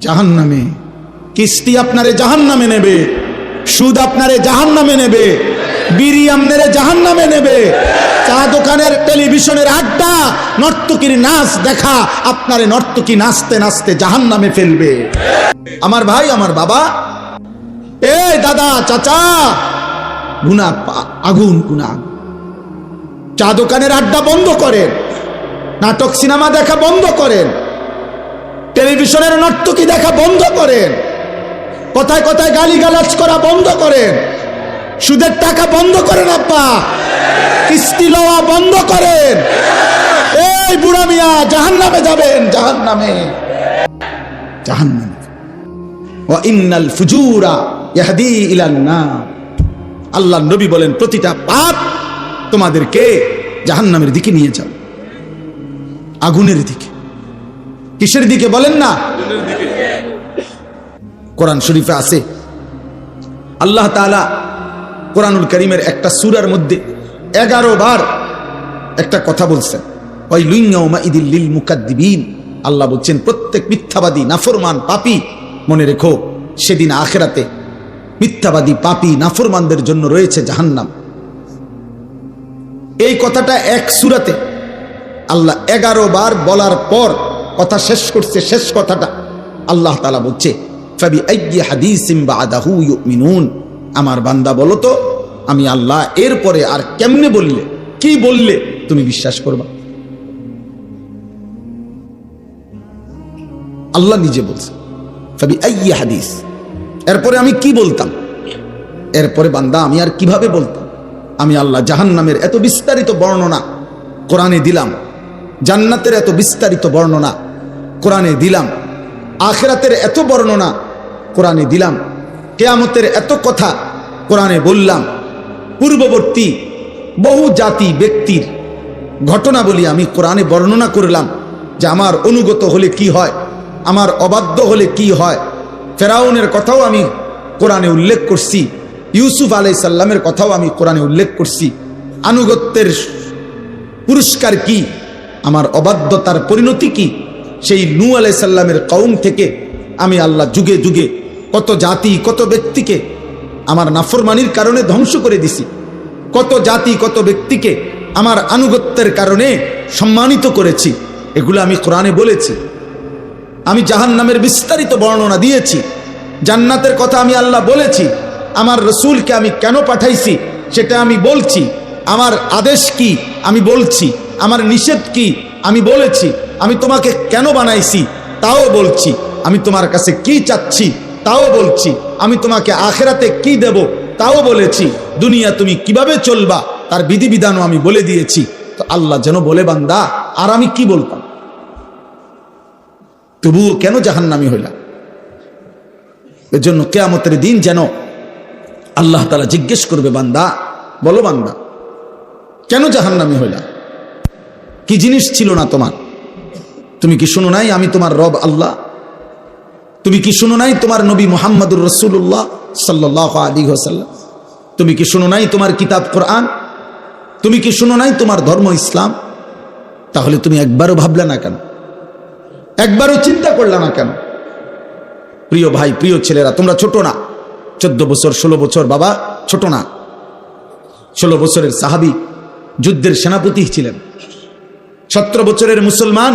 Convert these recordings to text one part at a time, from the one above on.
জাহান্নামে। কিস্তি আপনারে জাহান্নামে নেবে, সুদ আপনারে জাহান্নামে নেবে, বিড়ি আপনারে জাহান্নামে নেবে, চা দোকানের টেলিভিশনের আড্ডা, নর্তকীর নাচ দেখা আপনারে নর্তকী নাচতে নাচতে জাহান্নামে ফেলবে। আমার ভাই, আমার বাবা, এই দাদা, চাচা, গুনাহ, আগুন গুনাহ। চা দোকানের আড্ডা বন্ধ করেন, নাটক সিনেমা দেখা বন্ধ করেন, টেলিভিশনের নর্তকী দেখা বন্ধ করেন, কথায় কথায় গালিগালাজ করা বন্ধ করেন, সুদের টাকা বন্ধ করেন, আব্বা কিস্তি লওয়া বন্ধ করেন। এই বুড়া মিয়া জাহান্নামে যাবেন, জাহান্নামে, জাহান্নামে। ওয়া ইন্নাল ফুজুরা ইয়াহদি ইলান নার। আল্লাহর নবী বলেন প্রতিটা পাপ তোমাদেরকে জাহান্নামের দিকে নিয়ে যাও, আগুনের দিকে। কিসের দিকে বলেন না? কোরআন শরীফে আছে, আল্লাহ তাআলা কোরআনুল কারীমের একটা সূরার মধ্যে 11 বার একটা কথা বলছেন, ওয়াইলুন ইয়াউমাইদিল লিল মুকাদ্দিবিন। আল্লাহ বলছেন প্রত্যেক মিথ্যাবাদী, নাফরমান, পাপী, মনে রেখো সেদিন আখিরাতে মিথ্যাবাদী, পাপী, নাফরমানদের জন্য রয়েছে জাহান্নাম। এই কথাটা এক সূরাতে আল্লাহ 11 বার বলার পর কথা শেষ করছে, শেষ কথাটা আল্লাহ তাআলা বলছে ফাবি আইয়ি হাদিসিম বাদাহু ইউমিনুন। আমার বান্দা বলো তো আমি আল্লাহ এরপরে আর কেমনে বললে, কি বললে তুমি বিশ্বাস করবা? আল্লাহ নিজে বলছে ফাবি আইয়ি হাদিস, এরপরে আমি কি বলতাম, এরপরে বান্দা আমি আর কিভাবে বলতাম? আমি আল্লাহ জাহান্নামের এত বিস্তারিত বর্ণনা কোরআনে দিলাম, জান্নাতের এত বিস্তারিত বর্ণনা কোরআনে দিলাম, আখিরাতের এত বর্ণনা কোরআনে দিলাম, কিয়ামতের এত কথা কোরআনে বললাম, পূর্ববর্তী বহু জাতি ব্যক্তির ঘটনাবলী আমি কোরআনে বর্ণনা করলাম যে আমার অনুগত হলে কি হয়, আমার অবাধ্য হলে কি হয়। ফেরাউনের কথাও আমি কোরআনে উল্লেখ করছি, ইউসুফ আলাইহিস সালামের কথাও আমি কোরআনে উল্লেখ করছি। আনুগত্যের পুরস্কার কি, আমার অবাধ্যতার পরিণতি কি, সেই নূহ আলাইহিস সালামের কওম থেকে আমি আল্লাহ যুগে যুগে কত জাতি, কত ব্যক্তিকে আমার নাফরমানির কারণে ধ্বংস করে দিছি, কত জাতি, কত ব্যক্তিকে আমার আনুগত্যের কারণে সম্মানিত করেছি। এগুলো আমি কোরআনে বলেছি। আমি জাহান্নামের বিস্তারিত বর্ণনা দিয়েছি, জান্নাতের কথা আমি আল্লাহ বলেছি, আমার রসুলকে আমি কেন পাঠাইছি সেটা আমি বলছি, আমার আদেশ কি আমি বলছি, আমার নিষেধ কি আমি বলেছি, আমি তোমাকে কেন বানাইছি তাও বলছি, আমি তোমার কাছে কি চাচ্ছি তাও বলছি, আমি তোমাকে আখিরাতে কি দেব তাও বলেছি, দুনিয়া তুমি কিভাবে চলবা তার বিধিবিধানও আমি বলে দিয়েছি। তো আল্লাহ যেন বলে বান্দা আর আমি কি বলতাম, তবুও কেন জাহান্নামী হইলা? এর জন্য কিয়ামতের দিন যেন আল্লাহ তাআলা জিজ্ঞেস করবে, বান্দা বলো বান্দা কেন জাহান্নামী হইলা? কি জিনিস ছিল না তোমার? তুমি কি শুনো নাই আমি তোমার রব আল্লাহ? তুমি কি শুনো নাই তোমার নবী মুহাম্মদুর রাসূলুল্লাহ সাল্লাল্লাহু আলাইহি ওয়াসাল্লাম? তুমি কি শুনো নাই তোমার কিতাব কোরআন? তুমি কি শুনো নাই তোমার ধর্ম ইসলাম? তাহলে তুমি একবারও ভাবলে না কেন? একবারও চিন্তা করলে না কেন? প্রিয় ভাই, প্রিয় ছেলেরা, তোমরা ছোট না, 14 বছর 16 বছর, বাবা ছোট না। 16 বছরের সাহাবী যুদ্ধের সেনাপতি ছিলেন। 17 বছরের মুসলমান,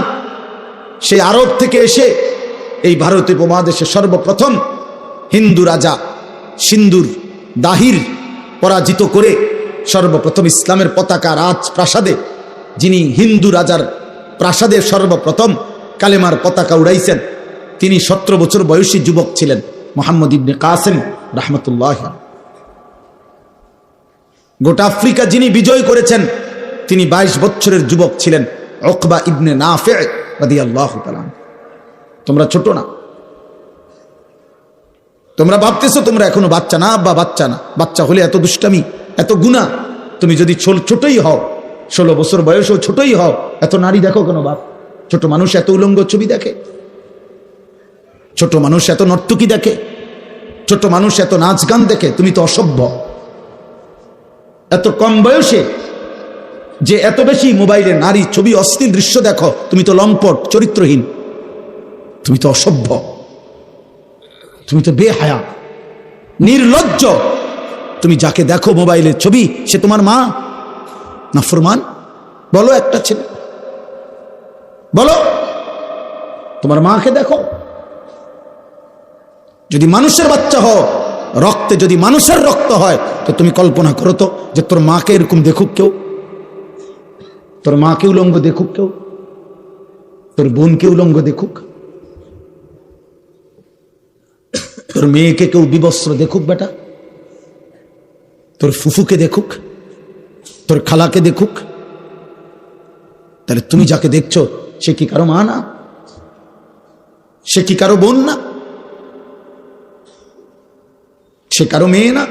সেই আরব থেকে এসে এই ভারতীয় উপমহাদেশে সর্বপ্রথম হিন্দু রাজা সিন্ধুর দাহির পরাজিত করে সর্বপ্রথম ইসলামের পতাকা রাজপ্রাসাদে, যিনি হিন্দু রাজার প্রাসাদে সর্বপ্রথম কালেমার পতাকা উড়াইছেন, তিনি 17 বছর বয়সী যুবক ছিলেন, মুহাম্মদ ইবনে কাসিম রাহমাতুল্লাহ। গোটা আফ্রিকা যিনি বিজয় করেছেন তিনি 22 বছরের যুবক ছিলেন, উকবা ইবনে নাফি রাদিয়াল্লাহু তাআলা। তোমরা ছোট না, তোমরা ভাবতেছো তোমরা এখনো বাচ্চা না, আব্বা বাচ্চা না, বাচ্চা হলে এত দুষ্টামি, এত গুনাহ। তুমি যদি ছোটই হও, 16 বছর বয়সেও ছোটই হও, এত নারী দেখো কেন বাপ? ছোট মানুষ এত উলঙ্গ ছবি দেখে, ছোট মানুষ এত নর্তকী দেখে, ছোট মানুষ এত নাচ গান দেখে। তুমি তো অসভ্য। এত কম বয়সে যে এত বেশি মোবাইলে নারী ছবি, অশ্লীল দৃশ্য দেখো, তুমি তো লম্পট, চরিত্রহীন, তুমি তো অসভ্য। তুমি তো বেহায়া, নির্লজ্জ। তুমি যাকে দেখো মোবাইলের ছবি, সে তোমার মা? নাফরমান। বলো একটা ছেলে, বলো তোমার মাকে দেখো। যদি মানুষের বাচ্চা হও, রক্তে যদি মানুষের রক্ত হয়, তো তুমি কল্পনা করো তো যে তোর মাকে এরকম দেখুক কেউ, তোর মাকে উলঙ্গ দেখুক কেউ, তোর বোনকে উলঙ্গ দেখুক, তোর মেয়েকে কেউ বিবস্ত্র দেখুক বেটা, তোর ফুফুকে দেখুক, তোর খালাকে দেখুক। তাহলে তুমি যাকে দেখছো সে কি কারো মা না? সে কি কারো বোন না? সে কারো মেয়ে না?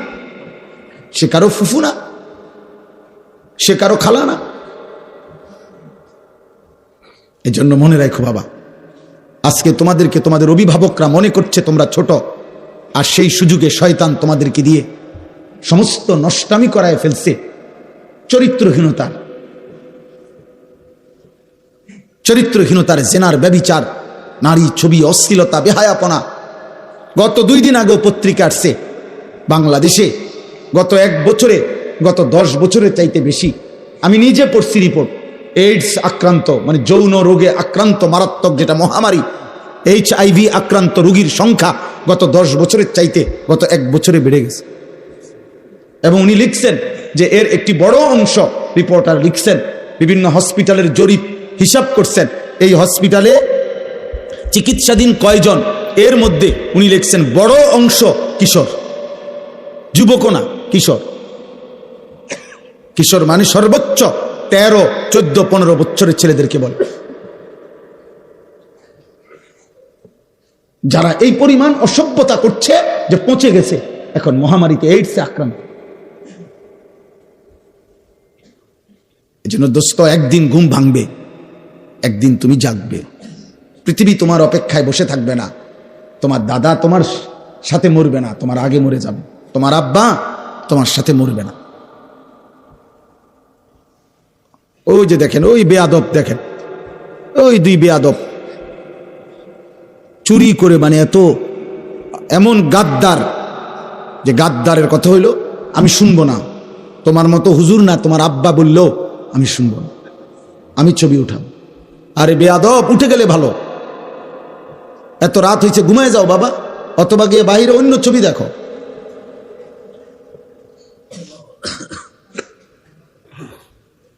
সে কারো ফুফু না? সে কারো খালা না? এজন্য মনে রাখো বাবা, আজকে তোমাদেরকে তোমাদের অভিভাবকরা মনে করছে তোমরা ছোট, আর সেই সুযোগে শয়তান তোমাদেরকে দিয়ে সমস্ত নষ্টামি করায় ফেলছে। চরিত্রহীনতার জেনার, ব্যভিচার, নারী ছবি, অশ্লীলতা, বেহায়াপনা। গত 2 দিন আগেও পত্রিকা আসছে বাংলাদেশে গত 1 বছরে, গত 10 বছরের চাইতে বেশি, আমি নিজে পড়ছি রিপোর্ট, এইডস আক্রান্ত, মানে যৌন রোগে আক্রান্ত মারাত্মক যেটা মহামারী, HIV আক্রান্ত রোগীর সংখ্যা গত 10 বছরের চাইতে গত 1 বছরে বেড়ে গেছে। এবং উনি লিখছেন যে এর একটি বড় অংশ, রিপোর্টার লিখছেন, বিভিন্ন হসপিটালের জরিপ হিসাব করছেন, এই হসপিটালে চিকিৎসাধীন কয়জন, এর মধ্যে উনি লিখছেন বড় অংশ কিশোর, যুবক না, কিশোর। কিশোর মানে সর্বোচ্চ 13, 14, 15 বছরের ছেলেদেরকে বলে, যারা এই পরিমাণ অসভ্যতা করছে যে পৌঁছে গেছে এখন মহামারীতে, এইডসে আক্রান্ত। এই জন্য দোস্ত, একদিন ঘুম ভাঙবে, একদিন তুমি জাগবে। পৃথিবী তোমার অপেক্ষায় বসে থাকবে না। তোমার দাদা তোমার সাথে মরবে না, তোমার আগে মরে যাবে। তোমার আব্বা তোমার সাথে মরবে না। ওই যে দেখেন, ওই বেয়াদব দেখেন, ওই 2 বেয়াদব চুরি করে, মানে এমন গাদ্দার, যে গাদ্দারের কথা হইল আমি শুনবো না, তোমার মতো হুজুর না, তোমার আব্বা বললো আমি শুনবো না, আমি ছবি উঠাব। আরে বেয়াদব, উঠে গেলে ভালো, এত রাত হয়েছে ঘুমায় যাও বাবা, অথবা গিয়ে বাইরে অন্য ছবি দেখো।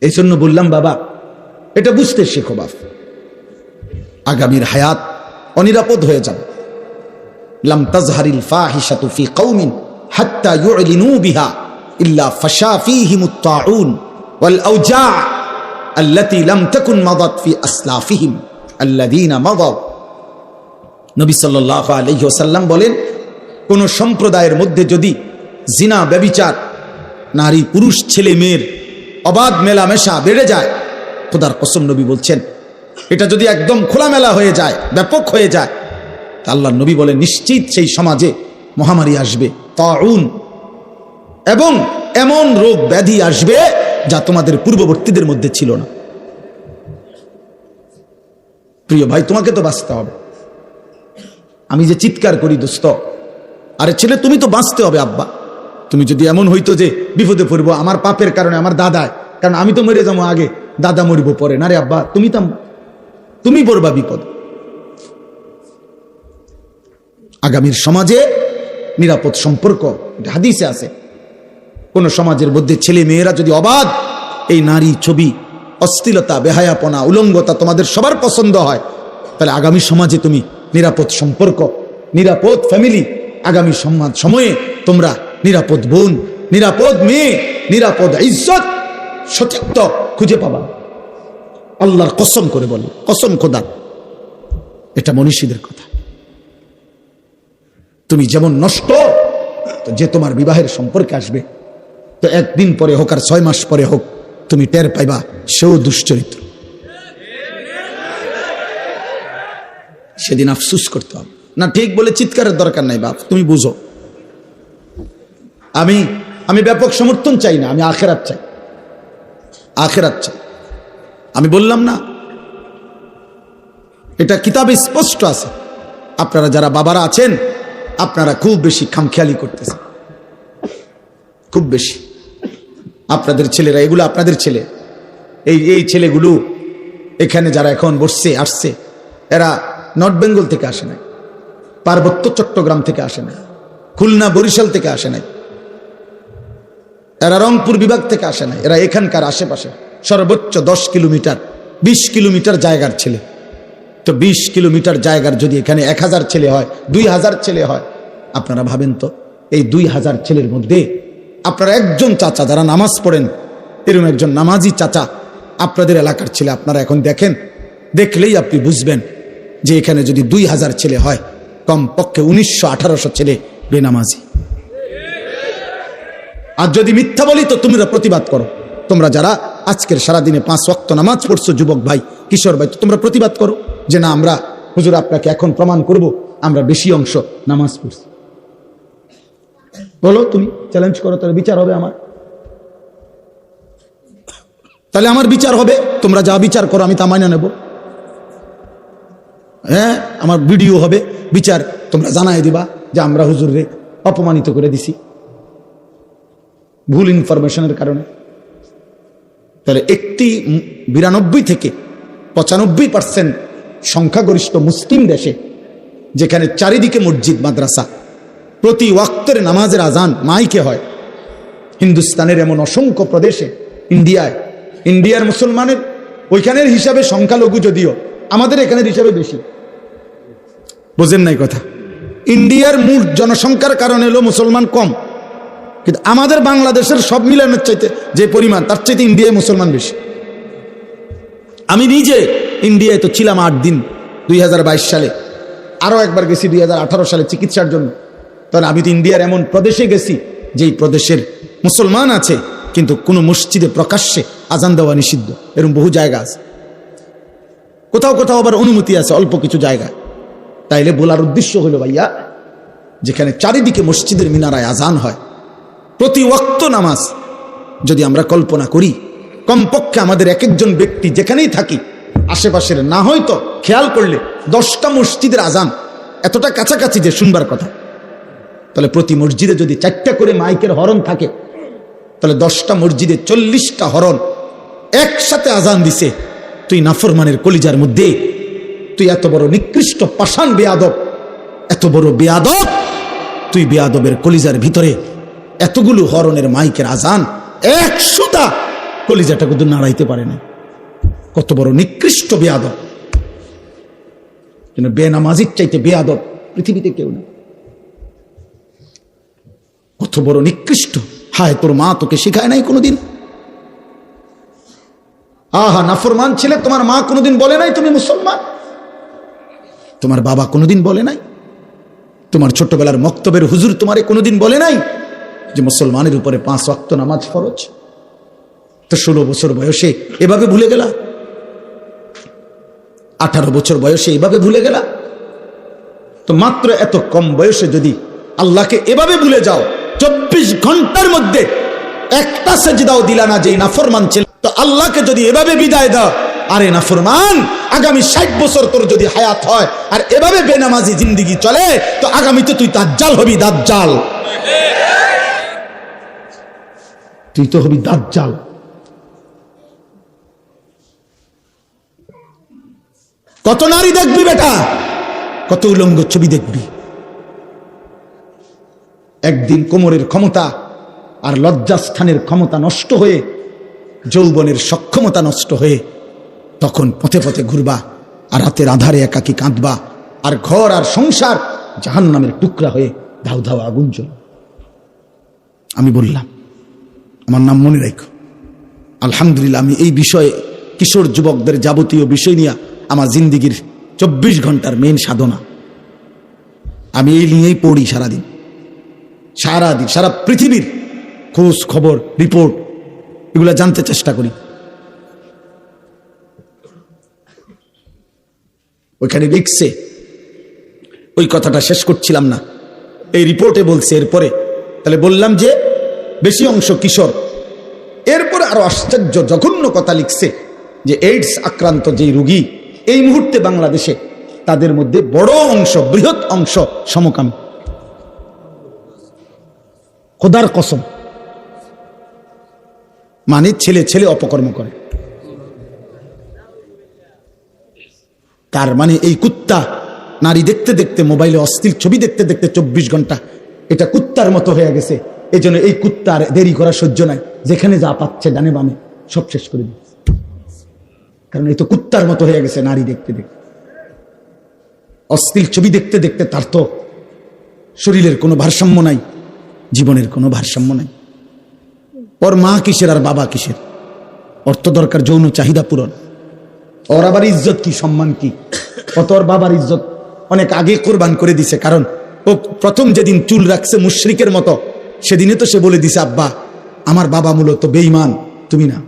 এই জন্য বললাম বাবা, এটা বুঝতে শেখো বাপ, আগামীর হায়াত অনিরাপদ হয়ে যাবে। লাম তাজহারিল ফাহিশাতু ফি কওমিন হাত্তা ইউলিনু বিহা ইল্লা ফাশা ফীহিমুত তাউন ওয়াল আওজা আল্লাতী লাম তাকুন মাদাত ফি আসলাফিহিম আল্লাযীনা মাদাউ। নবী সাল্লাল্লাহু আলাইহি ওয়াসাল্লাম বলেন, কোন সম্প্রদায়ের মধ্যে যদি জিনা, ব্যভিচার, নারী পুরুষ ছেলে মেয়ের অবাধ মেলামেশা বেড়ে যায়, খোদার কসম নবী বলছেন, এটা যদি একদম খোলামেলা হয়ে যায়, ব্যাপক হয়ে যায়, আল্লাহর নবী বলেন নিশ্চিত সেই সমাজে মহামারী আসবে, তাউন, এবং এমন রোগ ব্যাধি আসবে যা তোমাদের পূর্ববর্তীদের মধ্যে ছিল না। প্রিয় ভাই, তোমাকে তো বাঁচতে হবে। আমি যে চিৎকার করি দোস্ত, আরে ছেলে তুমি তো বাঁচতে হবে আব্বা। তুমি যদি এমন হইতো যে বিপদে পড়বো আমার পাপের কারণে, আমার দাদায়, কারণ আমি তো মরে যাবো আগে, দাদা মরিব পরে, না রে আব্বা, তুমি পড়বা বিপদ। আগামীর সমাজে নিরাপদ সম্পর্ক, হাদিসে আছে, কোন সমাজের মধ্যে ছেলে মেয়েরা যদি অবাধ এই নারী ছবি, অশ্লীলতা, বেহায়াপনা, উলঙ্গতা তোমাদের সবার পছন্দ হয়, তাহলে আগামী সমাজে তুমি নিরাপদ সম্পর্ক, নিরাপদ ফ্যামিলি, আগামী সময়ে তোমরা নিরাপদ বোন, নিরাপদ মেয়ে, নিরাপদ ইজ্জত, সতীত্ব খুঁজে পাবা। আল্লাহর কসম করে বল, কসম খোদা, এটা মনীষীদের কথা। তুমি যেমন নষ্ট, তো যে তোমার বিবাহের সম্পর্কে আসবে, তো 1 দিন পরে হোক আর 6 মাস পরে হোক, তুমি টের পাইবা সেও দুশ্চরিত্র। সেদিন আফসুস করতে হবে না। ঠিক বলে চিৎকারের দরকার নাই বাপ, তুমি বুঝো। আমি ব্যাপক সমর্থন চাই না, আমি আখেরাত চাই, আখেরাত চাই। আমি বললাম না, এটা কিতাবে স্পষ্ট আছে। আপনারা যারা বাবারা আছেন, আপনারা খুব বেশি খামখেয়ালি করতেছেন, খুব বেশি। আপনাদের ছেলেরা, এগুলো আপনাদের ছেলে, এই ছেলেগুলো এখানে যারা এখন বসছে আসছে, এরা নর্থ বেঙ্গল থেকে আসে নাই, পার্বত্য চট্টগ্রাম থেকে আসে নাই, খুলনা বরিশাল থেকে আসে নাই, এরা রংপুর বিভাগ থেকে আসে নাই, এরা এখানকার আশেপাশে সর্বোচ্চ 10 কিলোমিটার 20 কিলোমিটার জায়গার ছেলে। তো 20 কিলোমিটার জায়গার যদি এখানে 1000 ছেলে হয়, 2000 ছেলে হয়, আপনারা ভাবেন তো এই 2000 ছেলের মধ্যে আপনারা একজন চাচা যারা নামাজ পড়েন, এরকম একজন নামাজি চাচা আপনাদের এলাকার ছেলে, আপনারা এখন দেখেন, দেখলেই আপনি বুঝবেন যে এখানে যদি 2000 ছেলে হয়, কমপক্ষে 1900-1800 ছেলে বেনামাজি। আর যদি মিথ্যা বলি তো তোমরা প্রতিবাদ করো। তোমরা যারা আজকের সারাদিনে 5 ওয়াক্ত নামাজ পড়ছো, যুবক ভাই, কিশোর ভাই, তো তোমরা প্রতিবাদ করো যে না, আমরা হুজুর আপনাকে এখন প্রমাণ করব আমরা বেশি অংশ নামাজ পড়ছি। বলো, তুমি চ্যালেঞ্জ করো, তাহলে বিচার হবে আমার, তাহলে আমার বিচার হবে। তোমরা যা বিচার করো আমি তা মাইনা নেব। হ্যাঁ, আমার ভিডিও হবে, বিচার তোমরা জানাই দিবা যে আমরা হুজুররে অপমানিত করে দিছি ভুল ইনফরমেশনের কারণে। তাহলে একটি 92 থেকে 95% সংখ্যাগরিষ্ঠ মুসলিম দেশে, যেখানে চারিদিকে মসজিদ মাদ্রাসা, প্রতি ওয়াক্তের নামাজের আজান মাইকে হয়, হিন্দুস্তানের এমন অসংখ্য প্রদেশে, ইন্ডিয়ার মুসলমানের ওইখানের হিসাবে সংখ্যালঘু, যদিও আমাদের এখানের হিসাবে বেশি। বোঝেন নাই কথা? ইন্ডিয়ার মোট জনসংখ্যার কারণে হলো মুসলমান কম, কিন্তু আমাদের বাংলাদেশের সব মিলানোর চাইতে যে পরিমাণ, তার চাইতে ইন্ডিয়ায় মুসলমান বেশি। আমি নিজে ইন্ডিয়ায় তো ছিলাম 8 দিন 2022 সালে, আরও একবার গেছি 2018 সালে চিকিৎসার জন্য। তখন আমি তো ইন্ডিয়ার এমন প্রদেশে গেছি যেই প্রদেশের মুসলমান আছে কিন্তু কোনো মসজিদে প্রকাশ্যে আজান দেওয়া নিষিদ্ধ, এরকম বহু জায়গা আছে। কোথাও কোথাও আবার অনুমতি আছে অল্প কিছু জায়গায়। তাইলে বলার উদ্দেশ্য হলো ভাইয়া, যেখানে চারিদিকে মসজিদের মিনারায় আজান হয়, প্রতি ওয়াক্ত নামাজ যদি আমরা কল্পনা করি, কমপক্ষে আমাদের এক একজন ব্যক্তি যেখানেই থাকি আশেপাশের না হয়তো খেয়াল করলে 10টা মসজিদের আজান এতটা কাছাকাছি যে শুনবার কথা, তাহলে প্রতি মসজিদে যদি 4টা করে মাইকের হরন থাকে, তাহলে 10টা মসজিদে 40টা হরন একসাথে আজান দিছে। তুই নাফরমানের কলিজার মধ্যে, তুই এত বড় নিকৃষ্ট পাষাণ বেয়াদব, এত বড় বেয়াদব, তুই বেয়াদবের কলিজার ভিতরে এতগুলো হরনের মাইকের আজান, 100টা কলিজাটা কিন্তু নাড়াইতে পারে না। কত বড় নিকৃষ্ট বেয়াদব! কিন্তু বেনামাজির চাইতে বেয়াদব পৃথিবীতে কেউ নেই। কত বড় নিকৃষ্ট! হায়, তোর মা তোকে শেখায় নাই কোনোদিন? আহা, নাফরমান ছেলে, তোমার মা কোনোদিন বলে নাই তুমি মুসলমান? তোমার বাবা কোনোদিন বলে নাই? তোমার ছোটবেলার মক্তবের হুজুর তোমারে কোনোদিন বলে নাই যে মুসলমানের উপরে 5 ওয়াক্ত নামাজ ফরজ? তো 16 বছর বয়সে এভাবে ভুলে গেলা, 18 বছর বয়সে এভাবে ভুলে গেলা। তো মাত্র এত কম বয়সে যদি আল্লাহকে এভাবে ভুলে যাও, 24 ঘন্টার মধ্যে একটা সেজদাও দিলা না যে নাফরমান ছিল, তো আল্লাহকে যদি এভাবে বিদায় দাও, আরে নাফরমান, আগামী 60 বছর তোর যদি হায়াত হয় আর এভাবে বেনামাজি জিন্দেগি চলে, তো আগামীতে তুই দাজ্জাল হবি, দাজ্জাল। তুই তো হবি দাজ্জাল। কত নারী দেখবি বেটা, কত উলঙ্গ ছবি দেখবি। একদিন কোমরের ক্ষমতা আর লজ্জাস্থানের ক্ষমতা নষ্ট হয়ে, যৌবনের সক্ষমতা নষ্ট হয়ে, তখন পথে পথে ঘুরবা আর রাতের আধারে একাকী কাঁদবা, আর ঘর আর সংসার জাহান্নামের টুকরা হয়ে ধাউ ধাউ আগুন জ্বলবে। আমি বললাম, আমার নাম মনে রাখো। আলহামদুলিল্লাহ, আমি এই বিষয়ে কিশোর যুবকদের যাবতীয় বিষয় নিয়ে আমার জিন্দিগির 24 ঘন্টার মেন সাধনা, আমি এই নিয়েই পড়ি সারাদিন, সারা পৃথিবীর খোঁজ খবর, রিপোর্ট, এগুলা জানতে চেষ্টা করি। ওইখানে লিখছে, ওই কথাটা শেষ করছিলাম না, এই রিপোর্টে বলছে এরপরে, তাহলে বললাম যে বেশি অংশ কিশোর। এরপরে আরো আশ্চর্য জঘন্য কথা লিখছে যে এইডস আক্রান্ত যেই রোগী এই মুহূর্তে বাংলাদেশে, তাদের মধ্যে বড় অংশ, বৃহৎ অংশ সমকামী। খোদার কসম। মানে ছেলে ছেলে অপকর্ম করে। তার মানে এই কুত্তা নারী দেখতে দেখতে, মোবাইলে অশ্লীল ছবি দেখতে দেখতে 24 ঘন্টা এটা কুত্তার মতো হয়ে গেছে। এই জন্য এই কুত্তার দেরি করা সহ্য নাই, যেখানে যা পাচ্ছে ডানে বামে সব শেষ করে দিচ্ছে। কারণ এই তো কুত্তার মতো হয়ে গেছে নারী দেখতে দেখতে, অশ্লীল ছবি দেখতে দেখতে। তার তো শরীরের কোনো ভারসাম্য নাই, জীবনের কোনো ভারসাম্য নাই। ওর মা কিসের আর বাবা কিসের? ওর তো দরকার যৌন চাহিদা পূরণ। ওর আবার ইজ্জত কি, সম্মান কি? ও তো ওর বাবার ইজ্জত অনেক আগে কোরবান করে দিছে। কারণ ও প্রথম যেদিন চুল রাখছে মুশরিকের মতো, সেদিনে তো সে বলে দিছে, আব্বা আমার বাবা মূলত বেঈমান, তুমি না।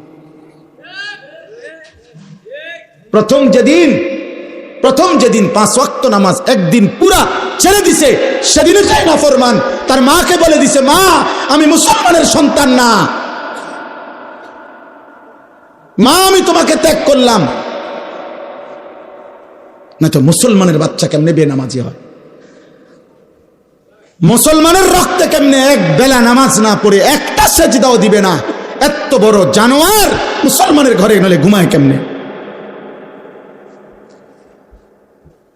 প্রথম যেদিন 5 ওয়াক্ত নামাজ একদিন পুরা ছেড়ে দিছে, সেদিনে যায় না ফরমান। তার মাকে বলে দিছে, মা আমি মুসলমানের সন্তান না, মা আমি তোমাকে ত্যাগ করলাম। না তো মুসলমানের বাচ্চা কেমনে বেনামাজি হয়? মুসলমানের রক্তে কেমনে এক বেলা নামাজ না পড়ে একটা সেজদাও দিবে না? এত বড় জানোয়ার মুসলমানের ঘরে গেলে ঘুমায় কেমনে?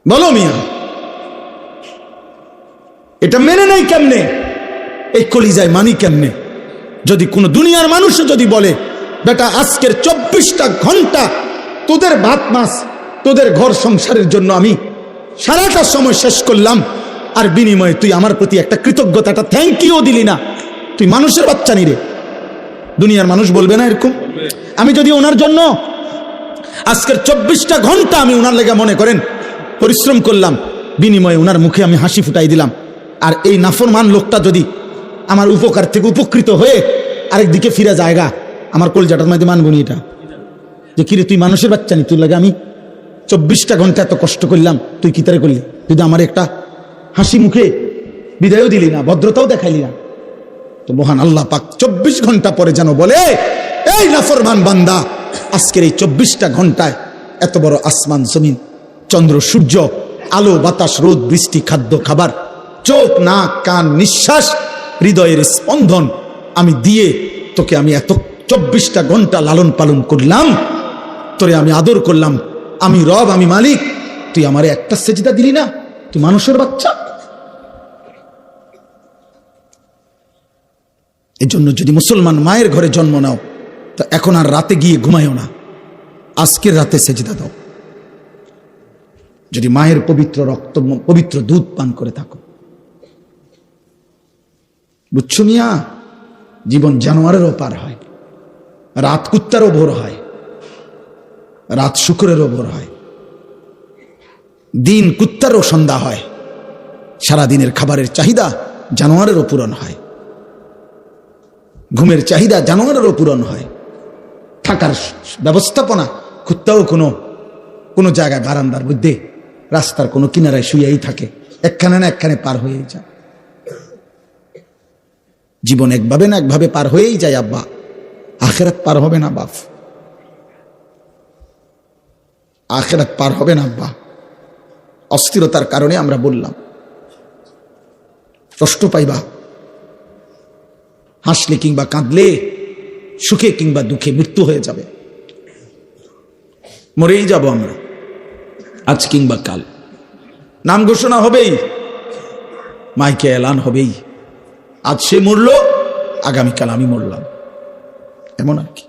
বলো মিয়া, এটা মেনে নেই কেমনে? এই কলিজায় মানি কেমনে? যদি কোনো দুনিয়ার মানুষ যদি বলে, বেটা আজকের 24টা ঘন্টা তোদের ভাত মাছ, তোদের ঘর সংসারের জন্য আমি সারাটা সময় শেষ করলাম, আর বিনিময়ে তুই আমার প্রতি একটা কৃতজ্ঞতা, একটা থ্যাংক ইউ দিলি না, তুই মানুষের বাচ্চা নি রে। দুনিয়ার মানুষ বলবে না এরকম? আমি যদি ওনার জন্য আজকের 24টা ঘন্টা আমি ওনার লেগে মনে করেন পরিশ্রম করলাম, বিনিময়ে ওনার মুখে আমি হাসি ফুটাই দিলাম, আর এই নাফরমান লোকটা যদি আমার উপকার থেকে উপকৃত হয়ে আরেকদিকে ফিরে জায়গা, আমার কলজাটার মধ্যে মানবো নি এটা? যে কিরে তুই মানুষের বাচ্চা নি, তুই লাগে আমি 24টা ঘন্টা এত কষ্ট করলাম, তুই কি তারে করলি? তুই তো আমার একটা হাসি মুখে বিদায়ও দিলি না, ভদ্রতাও দেখাইলি না। তো মহান আল্লাহ পাক 24 ঘন্টা পরে যেন বলে, এই নাফরমান বান্দা, আজকের এই 24টা ঘন্টায় এত বড় আসমান জমিন, চন্দ্র সূর্য, আলো বাতাস, রোদ বৃষ্টি, খাদ্য খাবার, চোখ নাক কান নিঃশ্বাস, হৃদয়ের স্পন্দন আমি দিয়ে তোকে আমি এত 24টা ঘন্টা লালন পালন করলাম, তোরে আমি আদর করলাম, আমি রব, আমি মালিক, তুই আমারে একটা সেজদা দিলি না? তুই মানুষের বাচ্চা। এই জন্য যদি মুসলমান মায়ের ঘরে জন্ম নাও, তো এখন আর রাতে গিয়ে ঘুমায়ও না, আজকের রাতে সেজদা দাও। যদি মায়ের পবিত্র রক্ত, পবিত্র দুধ পান করে থাকো, বুঝছো মিয়া? জীবন জানোয়ারেরও পার হয়, রাত কুত্তারও ভোর হয়, রাত শুকরেরও ভোর হয়, দিন কুত্তারও সন্ধ্যা হয়, সারাদিনের খাবারের চাহিদা জানোয়ারেরও পূরণ হয়, ঘুমের চাহিদা জানোয়ারেরও পূরণ হয়, থাকার ব্যবস্থাপনা কুত্তাও কোনো জায়গায় বারান্দার মধ্যে, রাস্তার কোনো কিনারায় শুয়েই থাকে, একখানে না একখানে পার হয়েই যায়। জীবন একভাবে না একভাবে পার হয়েই যায় আব্বা, আখেরাত পার হবে না বাপ, আখেরাত পার হবে না আব্বা। অস্থিরতার কারণে আমরা বললাম, কষ্ট পাইবা, হাসলে কিংবা কাঁদলে, সুখে কিংবা দুঃখে মৃত্যু হয়ে যাবে, মরেই যাব আমরা, আজ কিংবা কাল। নাম ঘোষণা হবেই, মাইকে এলান হবেই, আজ সে মরল, আগামীকাল আমি মরলাম, এমন আর কি।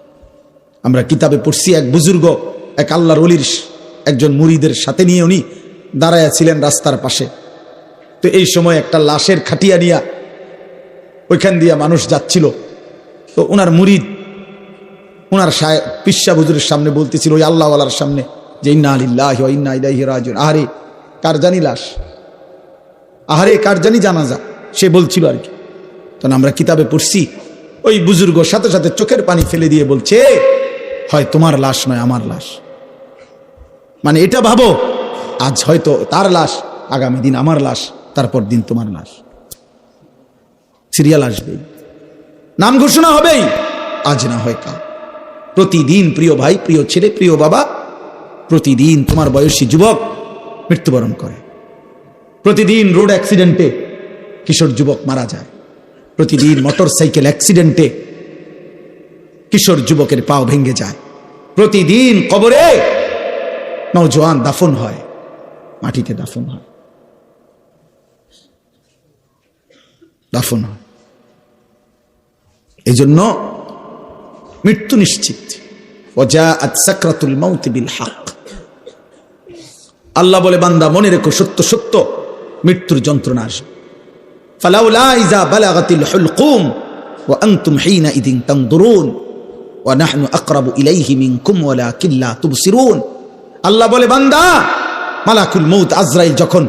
আমরা কিতাবে পড়ছি, এক বুজুর্গ এক আল্লাহর ওলির একজন মুরিদের সাথে নিয়ে উনি দাঁড়ায়া ছিলেন রাস্তার পাশে। তো এই সময় একটা লাশের খাটিয়া নিয়া ওইখান দিয়া মানুষ যাচ্ছিল। তো ওনার মুরিদ ওনার পিসা হুজুরের সামনে বলতেছিল, ওই আল্লাহওয়ালার সামনে, যে ইন্না লিল্লাহি ওয়া ইন্না ইলাইহি রাজিউন, আহারে কার জানি লাশ, আহারে কার জানি জানাজা, সে বলছিল আর কি। তখন আমরা কিতাবে পড়ছি, ওই বুজুর্গ সাথে সাথে চোখের পানি ফেলে দিয়ে বলছে, হয় তোমার লাশ নয় আমার লাশ। মানে এটা ভাবো, আজ হয়তো তার লাশ, আগামী দিন আমার লাশ, তারপর দিন তোমার লাশ, সিরিয়াল আসবেই, নাম ঘোষণা হবেই, আজ না হয় কাল। প্রতিদিন প্রিয় ভাই, প্রিয় ছেলে, প্রিয় বাবা, প্রতিদিন তোমার বয়সী যুবক মৃত্যুবরণ করে, প্রতিদিন রোড অ্যাক্সিডেন্টে কিশোর যুবক মারা যায়, প্রতিদিন মোটরসাইকেল অ্যাক্সিডেন্টে কিশোর যুবকের পাও ভেঙে যায়, প্রতিদিন কবরে নওজোয়ান দাফন হয়, মাটিতে দাফন হয়, দাফন হয়। এই জন্য মৃত্যু নিশ্চিত। ওয়াজাআত সাকরাতুল মাউত বিল হক। আল্লাহ বলে, বান্দা মনে রেখো, সত্য সত্য মৃত্যুর যন্ত্রণা আসবে। ফালাউলা ইযা বালাগাতিল হুলকুম ওয়া আনতুম হিনাইযিন তানদুরুন ওয়া নাহনু আকরাবু ইলাইহি মিনকুম ওয়ালাকিন লা তুবসিরুন। আল্লাহ বলে, বান্দা মালাকুল মউত আজরাইল যখন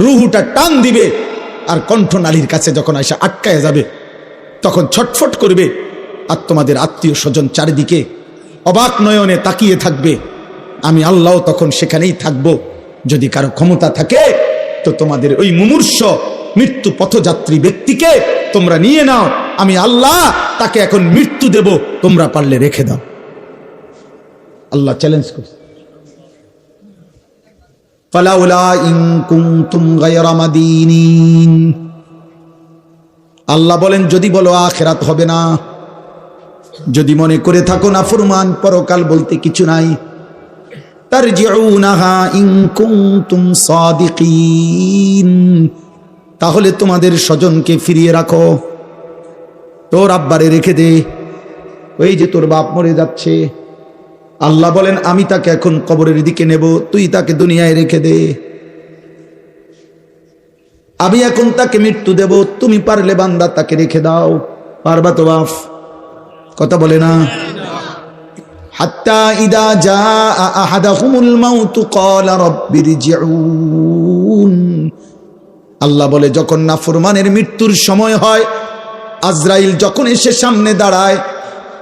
রূহটা টান দিবে আর কণ্ঠনালীর কাছে যখন এসে আটকায় যাবে, তখন ছটফট করবে, আর তোমাদের আত্মীয় স্বজন চারিদিকে অবাক নয়নে তাকিয়ে থাকবে। আমি আল্লাহ তখন সেখানেই থাকব। যদি কারো ক্ষমতা থাকে তো তোমাদের ওই মুমূর্ষ মৃত্যু পথযাত্রী ব্যক্তিকে তোমরা নিয়ে নাও, আমি আল্লাহ তাকে এখন মৃত্যু দেব, তোমরা পারলে রেখে দাও। আল্লাহ চ্যালেঞ্জ করছে। ফালাউলা ইন কুনতুম গায়রা মাদিনিন। আল্লাহ বলেন, যদি বলো আখিরাত হবে না, যদি মনে করে থাকো না ফরমান পরকাল বলতে কিছু নাই, তারজিউনাহা ইন কুনতুম সাদিকিন, তাহলে তোমাদের স্বজনকে ফিরিয়ে রাখো। তোর আব্বারে রেখে দে, ওই যে তোর বাপ মরে যাচ্ছে, আল্লাহ বলেন আমি তাকে এখন কবরের দিকে নেব, তুই তাকে দুনিয়ায় রেখে দে। আমি এখন তাকে মৃত্যু দেব, তুমি পারলে বান্দা তাকে রেখে দাও। পারবা তো বাপ? কথা বলে না। হাত্তা ইদা জাআ আহাদাহুমুল মাউতু ক্বালা রাব্বিরজিউন। আল্লাহ বলে, যখন নাফরমানের মৃত্যুর সময় হয়, আজরাইল যখন এসে সামনে দাঁড়ায়,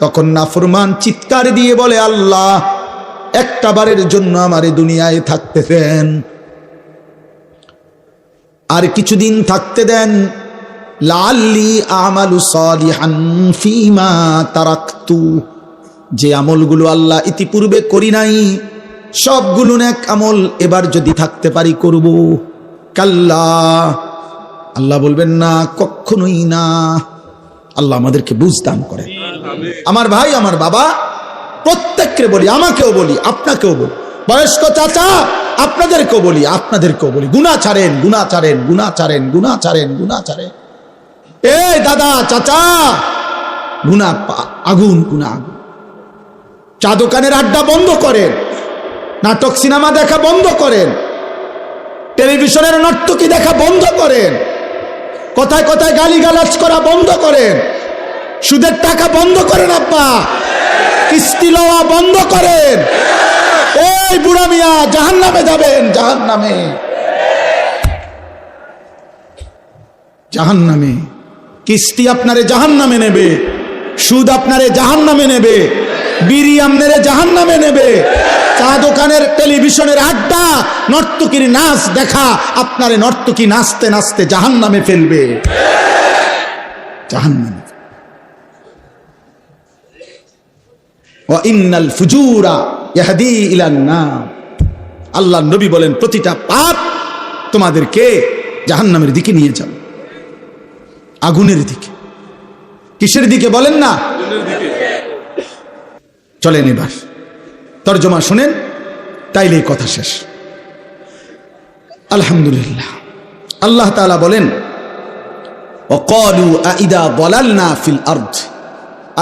তখন নাফরমান চিৎকার দিয়ে বলে, আল্লাহ একটা বারের জন্য আমারে দুনিয়ায় থাকতে দেন, আর কিছুদিন থাকতে দেন, লাআল্লি আমালু সালিহান ফীমা তারাকতু। যে আমলগুলো আল্লাহ ইতিপূর্বে করি নাই, সবগুলো নেক আমল এবার যদি থাকতে পারি করব। কাল্লা, আল্লাহ বলবেন না, কখনোই না। আল্লাহ আমাদেরকে বুঝ দান করেন। আমার ভাই, আমার বাবা, প্রত্যেককে বলি, আমাকেও বলি, আপনাকেও বলি, বয়স্ক চাচা আপনাদেরকেও বলি, আপনাদেরকেও বলি, গুনাহ ছাড়েন, গুনাহ ছাড়েন, গুনাহ ছাড়েন, গুনাহ ছাড়েন, গুনাহ ছাড়েন। এই দাদা চাচা, গুনাহ আগুন, গুনাহ আগুন। চা দোকানের আড্ডা বন্ধ করেন, নাটক সিনেমা দেখা বন্ধ করেন, টেলিভিশনের নর্তকী দেখা বন্ধ করেন, কথায় কথায় গালিগালাজ করা বন্ধ করেন, সুদের টাকা বন্ধ করেন, আব্বা কিস্তি লওয়া বন্ধ করেন। এই বুড়া মিয়া জাহান্নামে যাবেন, জাহান্নামে, জাহান্নামে। কিস্তি আপনারে জাহান্নামে নেবে, সুদ আপনারে জাহান্নামে নেবে, বিড়ি আপনারে জাহান্নামে নেবে, চা দোকানের টেলিভিশনের আড্ডা, নর্তকীর নাচ দেখা আপনারে নর্তকী নাচতে নাচতে জাহান্নামে ফেলবে, জাহান্নামে। ওয়া ইন্নাল ফুজুরা ইয়াহদি ইলান নার। আল্লাহ নবী বলেন, প্রতিটা পাপ তোমাদেরকে জাহান্নামের দিকে নিয়ে যাবে, আগুনের দিকে। কিসের দিকে বলেন না? চলেন এবার তরজমা শুনেন, তাইলে কথা শেষ। আলহামদুলিল্লাহ। আল্লাহ তাআলা বলেন, ওয়াকালু আইদা দালালনা ফিল আরদ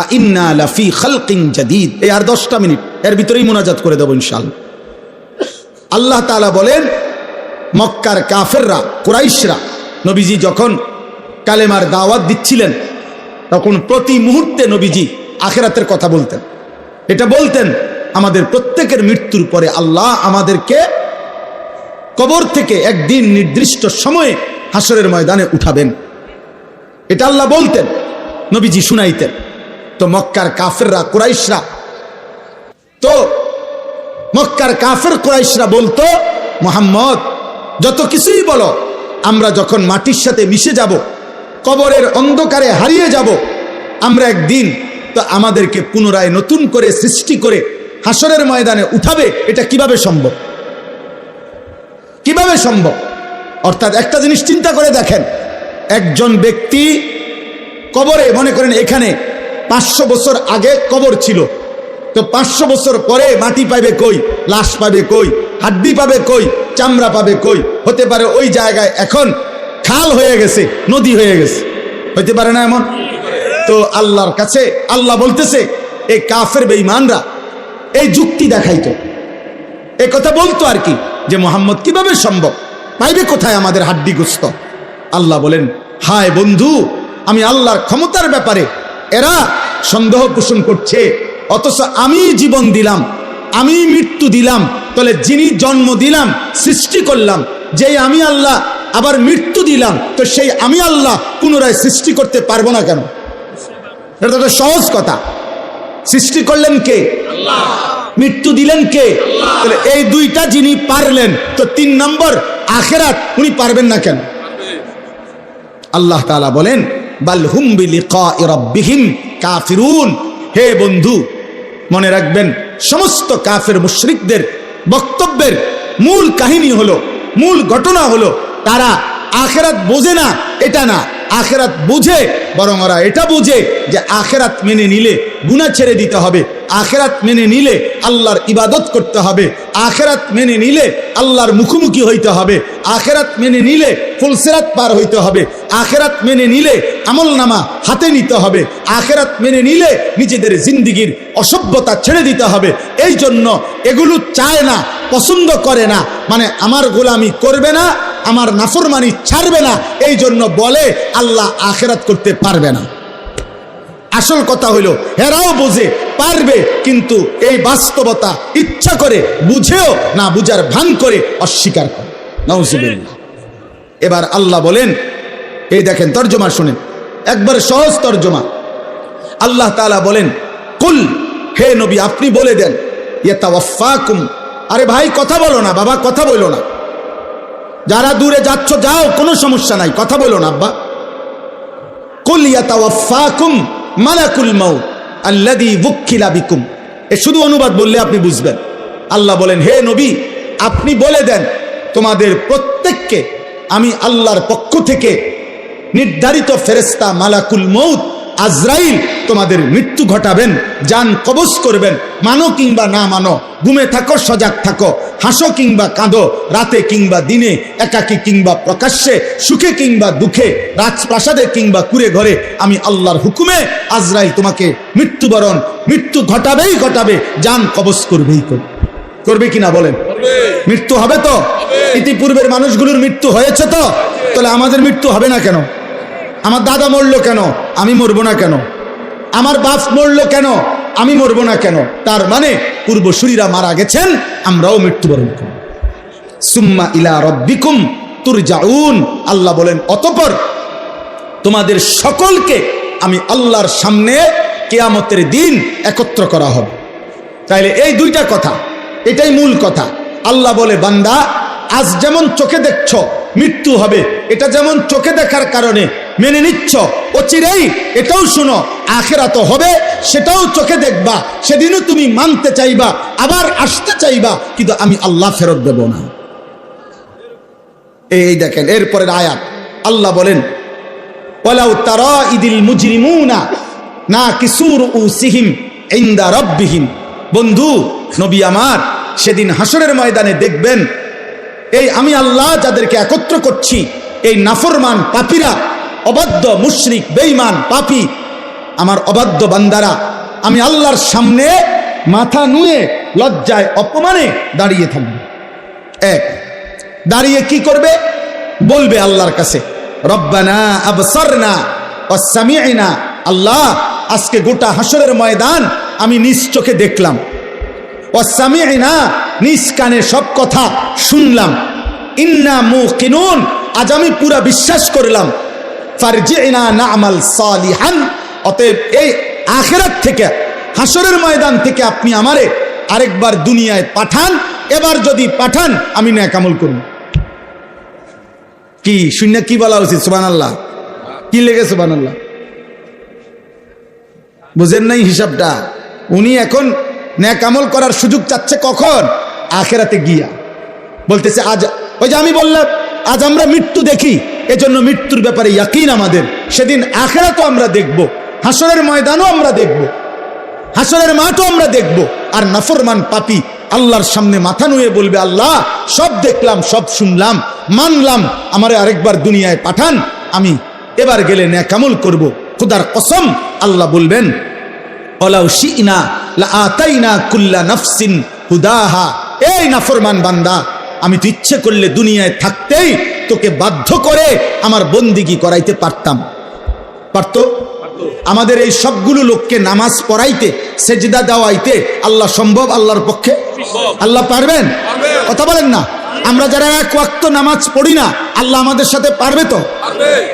আইন্না লাফি খালকিন জাদীদ। এই আর 10টা মিনিট, এর ভিতরেই মুনাজাত করে দেব ইনশাআল্লাহ। আল্লাহ তাআলা বলেন, মক্কার কাফেররা, কুরাইশরা নবীজি যখন কালেমার দাওয়াত দিচ্ছিলেন, তখন প্রতি মুহূর্তে নবীজি আখিরাতের কথা বলতেন। এটা বলতেন, আমাদের প্রত্যেকের মৃত্যুর পরে আল্লাহ আমাদেরকে কবর থেকে একদিন নির্দিষ্ট সময়ে হাসরের ময়দানে উঠাবেন। এটা আল্লাহ বলতেন, নবীজি শুনাইতেন। তো মক্কার কাফেররা, কুরাইশরা, তো মক্কার কাফের কুরাইশরা বলতো, মুহাম্মদ যত কিছুই বলো, আমরা যখন মাটির সাথে মিশে যাব, কবরের অন্ধকারে হারিয়ে যাব, আমরা একদিন তো আমাদেরকে পুনরায় নতুন করে সৃষ্টি করে হাসরের ময়দানে উঠাবে। এটা কিভাবে সম্ভব? কিভাবে সম্ভব? অর্থাৎ একটা জিনিস চিন্তা করে দেখেন, একজন ব্যক্তি কবরে মনে করেন এখানে 500 বছর আগে কবর ছিল, তো 500 বছর পরে মাটি পাবে কই, লাশ পাবে কই, হাড্ডি পাবে কই, চামড়া পাবে কই? হতে পারে ওই জায়গায় এখন খাল হয়ে গেছে, নদী হয়ে গেছে, হতে পারে না এমন? তো আল্লাহর কাছে আল্লাহ বলতেছে এই কাফের বেঈমানরা এই যুক্তি দেখাইতো, এই কথা বলতো আর কি, যে মোহাম্মদ কিভাবে সম্ভব, পাইবে কোথায় আমাদের হাড্ডি গোস্ত? আল্লাহ বলেন, হায় বন্ধু, আমি আল্লাহর ক্ষমতার ব্যাপারে এরা সন্দেহ পোষণ করছে, অথচ আমি জীবন দিলাম, আমি মৃত্যু দিলাম, তাহলে যিনি জন্ম দিলাম, সৃষ্টি করলাম, যেই আমি আল্লাহ আবার মৃত্যু দিলাম, তো সেই আমি আল্লাহ পুনরায় সৃষ্টি করতে পারবো না কেন? এটা তো সহজ কথা। সৃষ্টি করলেন কে? আল্লাহ। মৃত্যু দিলেন কে? আল্লাহ। তাহলে এই দুইটা যিনি পারলেন, তো 3 নম্বর আখিরাত উনি পারবেন না কেন? আল্লাহ তাআলা বলেন, বাল হুম বিলিকাই রাব্বিহিম কাফিরুন। হে বন্ধু, মনে রাখবেন, সমস্ত কাফের মুশরিকদের বক্তব্যের মূল কাহিনী হলো, মূল ঘটনা হলো, তারা আখিরাত বোঝে না, এটা না, আখিরাত বুঝে, বরং ওরা এটা বুঝে যে আখিরাত মেনে নিলে গুনাহ ছেড়ে দিতে হবে, আখিরাত মেনে নিলে আল্লাহর ইবাদত করতে হবে, আখিরাত মেনে নিলে আল্লাহর মুখোমুখি হইতে হবে, আখিরাত মেনে নিলে ফুলসিরাত পার হইতে হবে, আখিরাত মেনে নিলে আমলনামা হাতে নিতে হবে, আখিরাত মেনে নিলে নিজেদের জিন্দেগির অসভ্যতা ছেড়ে দিতে হবে। এই জন্য এগুলো চায় না, পছন্দ করে না, মানে আমার গোলামি করবে না, আমার নাফরমানি ছাড়বে না, এই জন্য বলে আল্লাহ আখিরাত করতে পারবে না। আসল কথা হইল এরাও বোঝে পারবে, কিন্তু এই বাস্তবতা ইচ্ছা করে বুঝেও না বুঝার ভান করে অস্বীকার করে। নাউজুবিল্লাহ। এবার আল্লাহ বলেন, এই দেখেন তর্জমা শুনেন, একবার সহজ তর্জমা। আল্লাহ তাআলা বলেন, কুল, হে নবী আপনি বলে দেন, ইয়াতাওয়াফাকুম। আরে ভাই কথা বলো না, বাবা কথা বলো না, যারা দূরে যাচ্ছ যাও, কোনো সমস্যা নাই, কথা বলো না আব্বা। কুল ইয়াতাওয়াফাকুম মালাকুল মাউত আল্লাযী ওয়াক্কিলা বিকুম। এ শুধু অনুবাদ বললে আপনি বুঝবেন। আল্লাহ বলেন, হে নবী আপনি বলে দেন, তোমাদের প্রত্যেককে আমি আল্লাহর পক্ষ থেকে নির্ধারিত ফেরেশতা মালাকুল মউত আজরাইল তোমাদের মৃত্যু ঘটাবেন, জান কবজ করবেন, মানো কিংবা না মানো, ঘুমে থাকো সজাগ থাকো, হাসো কিংবা কাঁদো, রাতে কিংবা দিনে, একাকী কিংবা প্রকাশ্যে, সুখে কিংবা দুঃখে, রাজপ্রাসাদে কিংবা কুড়ে ঘরে, আমি আল্লাহর হুকুমে আজরাইল তোমাকে মৃত্যু ঘটাবেই ঘটাবে, জান কবজ করবেই করবে কিনা বলেন? মৃত্যু হবে তো? ইতিপূর্বের মানুষগুলোর মৃত্যু হয়েছে তো, তাহলে আমাদের মৃত্যু হবে না কেন? আমার দাদা মরলো কেন, আমি মরবো না কেন? আমার বাপ মরলো কেন, আমি মরবো না কেন? তার মানে পূর্বসূরীরা মারা গেছেন, আমরাও মৃত্যুবরণ করব। সুম্মা ইলা রাব্বিকুম তুরজাউন। আল্লাহ বলেন, অতঃপর তোমাদের সকলকে আমি আল্লাহর সামনে কিয়ামতের দিন একত্র করা হবে। তাইলে এই দুইটা কথা, এটাই মূল কথা। আল্লাহ বলে, বান্দা আজ যেমন চোখে দেখছো মৃত্যু হবে, এটা যেমন চোখে দেখার কারণে মেনে নিচ্ছ, অচিরেই এটাও শুনো আখিরাত হবে, সেটাও চোখে দেখবা, সেদিনও তুমি মানতে চাইবা, আবার আসতে চাইবা, কিন্তু আমি আল্লাহ ফেরত দেব না। এই দেখেন এরপরের আয়াত, আল্লাহ বলেন, ওয়ালাউ তারা ইদিল মুজরিমুনা নাকিসু রুউসিহিম ইনদা রাব্বিহিম। বন্ধু নবী আমার, সেদিন হাসরের ময়দানে দেখবেন, এই আমি আল্লাহ যাদেরকে একত্র করছি, এই নাফরমান পাপীরা, অবাধ্য মুশরিক বেঈমান পাপী, আমার অবাধ্য বান্দারা, আমি আল্লাহর সামনে মাথা নুয়ে লজ্জায় অপমানে দাঁড়িয়ে থাকবে। এক, দাঁড়িয়ে কি করবে? বলবে আল্লাহর কাছে, রব্বানা আবসারনা ওয়া সামি'না। আল্লাহ আজকে গোটা হাসরের ময়দান আমি নিজ চোখে দেখলাম, ওয়া সামি'না, নিজ কানে সব কথা শুনলাম, ইন্না মুকিনুন, আজ আমি পুরা বিশ্বাস করলাম, ফারজি'না না'মাল সালিহান। অতএব এই আখিরাত থেকে, হাসরের ময়দান থেকে আপনি আমারে আরেকবার দুনিয়ায় পাঠান, এবার যদি পাঠান আমি নেক আমল করব। কি শূন্য কি বলা উচিত? সুবহানাল্লাহ। কি লেগে সুবহানাল্লাহ? বুঝেন নাই হিসাবটা? উনি এখন নেক আমল করার সুযোগ চাচ্ছে কখন? আখিরাতে গিয়া। বলতেছে আজ, ওই যে আমি বললাম আজ আমরা মৃত্যু দেখি, এজন্য মৃত্যুর ব্যাপারে ইয়াকিন আমাদের, সেদিন আখিরাতও আমরা দেখব, হাসরের ময়দানও আমরা দেখব, হাসরের মাঠও আমরা দেখব। আর নাফরমান পাপী আল্লাহর সামনে মাথা নুয়ে বলবে, আল্লাহ সব দেখলাম, সব শুনলাম, মানলাম, আমারে আরেকবার দুনিয়ায় পাঠান, আমি এবার গেলে নেকামল করব। খোদার কসম, আল্লাহ বলবেন, ওয়ালাউ শি'না লাআতাইনা কুল্লা নাফসিন হুদাহা। এই নাফরমান বান্দা, আমি তো ইচ্ছে করলে দুনিয়ায় থাকতেই তোকে বাধ্য করে আমার বন্দিগি করাইতে পারতাম। পারতো? আমাদের এই সবগুলো লোককে নামাজ পড়াইতে, সেজদা দেওয়াইতে আল্লাহ সম্ভব? আল্লাহর পক্ষে? আল্লাহ পারবেন? কথা বলেন না। আমরা যারা এক ওয়াক্ত নামাজ পড়ি না, আল্লাহ আমাদের সাথে পারবে তো?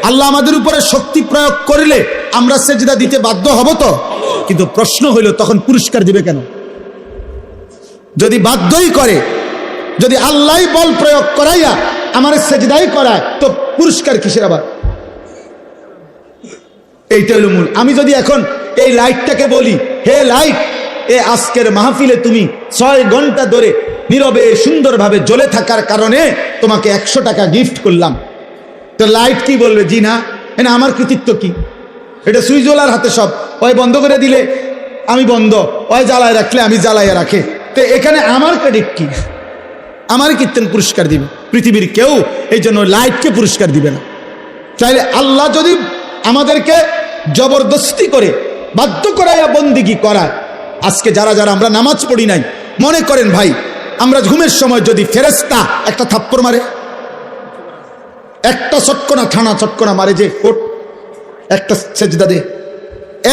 আল্লাহ আমাদের উপরে শক্তি প্রয়োগ করলে আমরা সেজদা দিতে বাধ্য হব তো? কিন্তু প্রশ্ন হইল, তখন পুরস্কার দিবে কেন? যদি বাধ্যই করে, যদি আল্লাহ বল প্রয়োগ করাইয়া আমার সেজদাই করায়, তো পুরস্কার কিসের আবার? এইটা হলো মূল। আমি যদি এখন এই লাইটটাকে বলি, হে লাইট, এ আজকের মাহফিলে তুমি 6 ঘন্টা ধরে নীরবে সুন্দরভাবে জ্বলে থাকার কারণে তোমাকে 100 টাকা গিফট করলাম, তো লাইট কি বলবে? জি না, এটা আমার কৃতিত্ব কি? এটা সুইচওয়ালার হাতে সব। ওই বন্ধ করে দিলে আমি বন্ধ, ওই জ্বালায় রাখলে আমি জ্বালাইয়া রাখে, তো এখানে আমার ক্রেডিট কি? আমার কীর্তন পুরস্কার দিবে? পৃথিবীর কেউ এই জন্য লাইটকে পুরস্কার দিবে না। চাইলে আল্লাহ যদি আমাদেরকে জবরদস্তি করে বাধ্য করাইয়া বন্দিগি করায়, আজকে যারা যারা আমরা নামাজ পড়ি নাই, মনে করেন ভাই, আমরা ঘুমের সময় যদি ফেরেশতা একটা থাপ্পড় মারে, একটা চটকনা, ঠানা চটকনা মারে, যে ওঠ একটা সেজদা দে,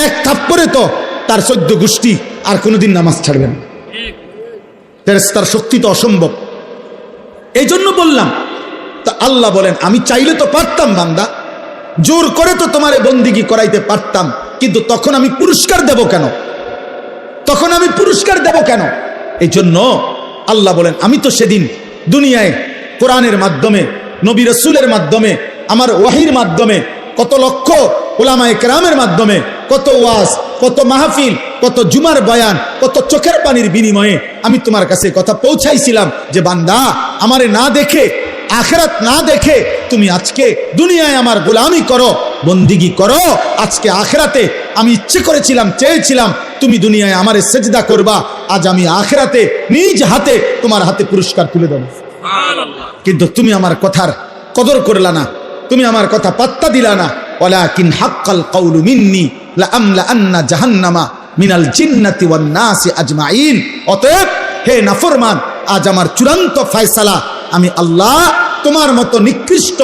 এক থাপ্পড়ে তো তার 14 গোষ্ঠী আর কোনোদিন নামাজ ছাড়বেন না। ফেরেশতার শক্তি তো অসম্ভব। এই জন্য বললাম, তা আল্লাহ বলেন, আমি চাইলে তো পারতাম বান্দা, জোর করে তো তোমারে বন্দিগি করাইতে পারতাম, কিন্তু তখন আমি পুরস্কার দেব কেন? তখন আমি পুরস্কার দেব কেন? এই জন্য আল্লাহ বলেন, আমি তো সেদিন দুনিয়ায় কোরআনের মাধ্যমে, নবী রাসূলের মাধ্যমে, আমার ওয়াহির মাধ্যমে, কত লক্ষ উলামায়ে কেরামের মাধ্যমে, কত ওয়াজ, কত মাহফিল, কত জুমার বয়ান, কত চোখের পানির বিনিময়ে আমি তোমার কাছে কথা পৌঁছাইছিলাম যে বান্দা, আমারে না দেখে, আখিরাত না দেখে তুমি আজকে দুনিয়ায় আমার গোলামি করো, বন্দিগি করো। আজকে আখিরাতে আমি ইচ্ছে করেছিলাম, চেয়েছিলাম তুমি দুনিয়ায় আমারে সেজদা করবা, আজ আমি আখিরাতে নিজ হাতে তোমার হাতে পুরস্কার তুলে দেব। কিন্তু তুমি আমার কথার কদর করলা না, তুমি আমার কথা পাত্তা দিলা না। ওয়ালাকিন হাক্কাল কাউলু মিন্নি লাআমলা আন্না জাহান্নামা মিনাল জিন্নাতি ওয়ান নাসি আজমাইন। অতএব হে নাফরমান, আজ আমার চূড়ান্ত ফয়সালা, আমি আল্লাহ তোমার মতো নিকৃষ্ট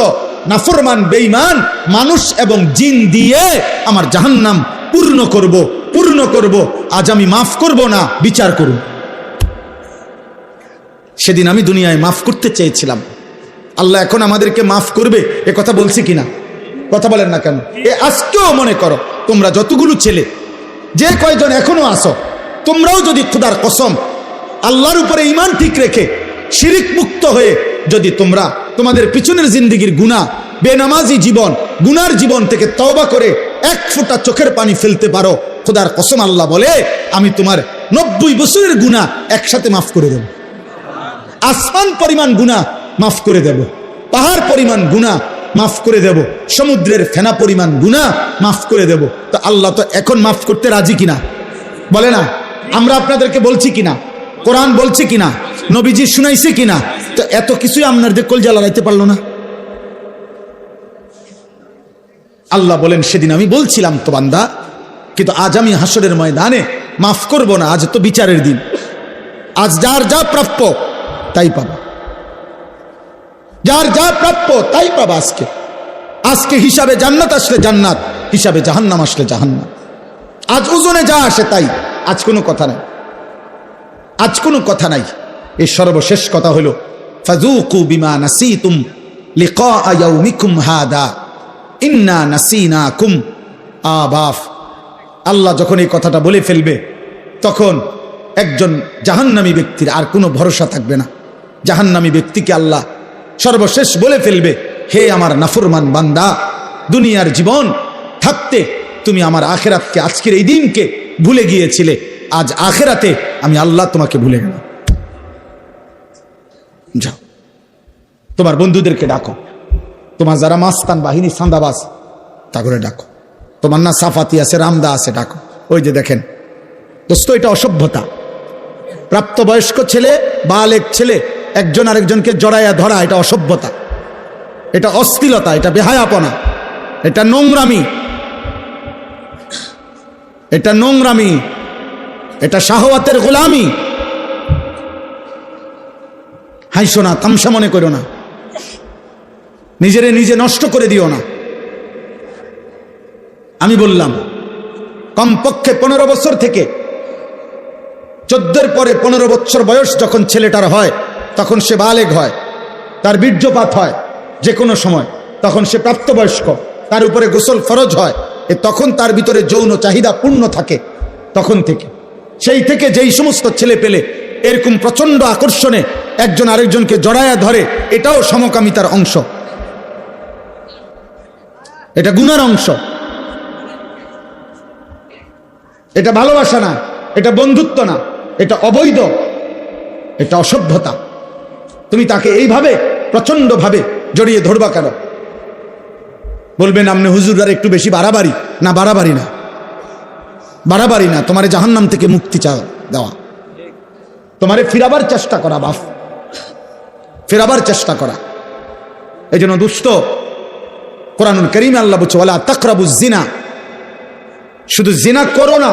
নাফরমান বেঈমান মানুষ এবং জিন দিয়ে আমার জাহান্নাম পূর্ণ করব, পূর্ণ করব। আজ আমি মাফ করব না, বিচার করব। সেদিন আমি দুনিয়ায় মাফ করতে চেয়েছিলাম, আল্লাহ এখন আমাদেরকে মাফ করবে, এ কথা বলছি কিনা? কথা বলেন না কেন? এ আজকেও মনে করো, তোমরা যতগুলো ছেলে, যে কয়জন এখনো আসো, তোমরাও যদি খোদার কসম আল্লাহর উপরে ঈমান ঠিক রেখে শিরিক মুক্ত হয়ে যদি তোমরা তোমাদের পিছনের জিন্দেগির গুনাহ, বেনামাজি জীবন, গুনার জীবন থেকে তওবা করে 1 ফোঁটা চোখের পানি ফেলতে পারো, খোদার কসম আল্লাহ বলে, আমি তোমার 90 বছরের গুনাহ একসাথে মাফ করে দেব। আসমান পরিমাণ গুনাহ মাফ করে দেব, পাহাড় পরিমাণ গুনাহ মাফ করে দেব, সমুদ্রের ফেনা পরিমাণ গুনাহ মাফ করে দেব। তো আল্লাহ তো এখন মাফ করতে রাজি কিনা? বলে না? আমরা আপনাদেরকে বলছি কিনা? কোরআন বলছে কিনা? নবীজি শুনাইছে কিনা? তো এত কিছুই আপনাদের কলজা লড়াইতে পারলো না। আল্লাহ বলেন, সেদিন আমি বলছিলাম তো বান্দা, কিন্তু আজ আমি হাসরের ময়দানে মাফ করব না। আজ তো বিচারের দিন, আজ যার যা প্রাপ্য তাই পাবা, যার যা প্রাপ্য তাই পাবা। আজকে হিসাবে জান্নাত আসলে জান্নাত, হিসাবে জাহান্নাম আসলে জাহান্নাম। আজ ওজনে যা আসে তাই, আজ কোনো কথা নাই, আজ কোনো কথা নাই। এই সর্বশেষ কথা হলো, ফাযুকু বিমা নাসিতুম লিকা ইয়াউমিকুম হাদা ইন্না নাসিনাকুম। বাফ, আল্লাহ যখন এই কথাটা বলে ফেলবে, তখন একজন জাহান্নামী ব্যক্তির আর কোনো ভরসা থাকবে না। জাহান্নামী ব্যক্তিকে আল্লাহ সর্বশেষ বলে ফেলবে, হে আমার নাফরমান বান্দা, দুনিয়ার জীবন থাকতে তুমি আমার আখিরাতকে, আজকের এই দিনকে ভুলে গিয়েছিলে, আজ আখিরাতে আমি আল্লাহ তোমাকে ভুলে গেলাম। যাও, তোমার বন্ধুদেরকে ডাকো, তোমার যারা মাস্তান বাহিনী, সান্দাবাজ, তা করে ডাকো। তোমার না সাফাতি আছে, রামদা আছে, ডাকো। ওই যে দেখেন দোস্ত, এটা অসভ্যতা। প্রাপ্তবয়স্ক ছেলে, বালেক ছেলে একজন আরেকজনকে জড়াইয়া ধরা, এটা অসভ্যতা, এটা অশ্লীলতা, এটা বেহায়াপনা, এটা নোংরামি, এটা নোংরামি, এটা শাহওয়াতের গোলামি। হাইসো না, তামসা মনে করো না, নিজেরে নিজে নষ্ট করে দিও না। আমি বললাম কমপক্ষে 15 বছর থেকে 14-র পরে 15 বছর বয়স যখন ছেলেটার হয়, তখন সে বালেগ হয়, তার বীর্যপাত হয় যে কোনো সময়, তখন সে প্রাপ্তবয়স্ক, তার উপরে গোসল ফরজ হয়, তখন তার ভিতরে যৌন চাহিদা পূর্ণ থাকে। তখন থেকে, সেই থেকে যেই সমস্ত ছেলে পেলে এরকম প্রচন্ড আকর্ষণে একজন আরেকজনকে জড়ায়া ধরে, এটাও সমকামিতার অংশ, এটা গুনার অংশ, এটা ভালোবাসা না, এটা বন্ধুত্ব না, এটা অবৈধ, এটা অসভ্যতা। তুমি তাকে এইভাবে প্রচন্ড ভাবে জড়িয়ে ধরবা কেন? বলবেন আপনি হুজুররা একটু বেশি বাড়াবাড়ি। না, বাড়াবাড়ি না, বাড়াবাড়ি না, তোমারে জাহান্নাম থেকে মুক্তি দেওয়া, তোমারে ফিরাবার চেষ্টা করা, বাপ, ফেরাবার চেষ্টা করা। এই জন্য দুস্থ, কোরআনুল কারীমে আল্লাহ বলছে ওয়ালা তাকরাবুজ জিনা, শুধু জিনা করো না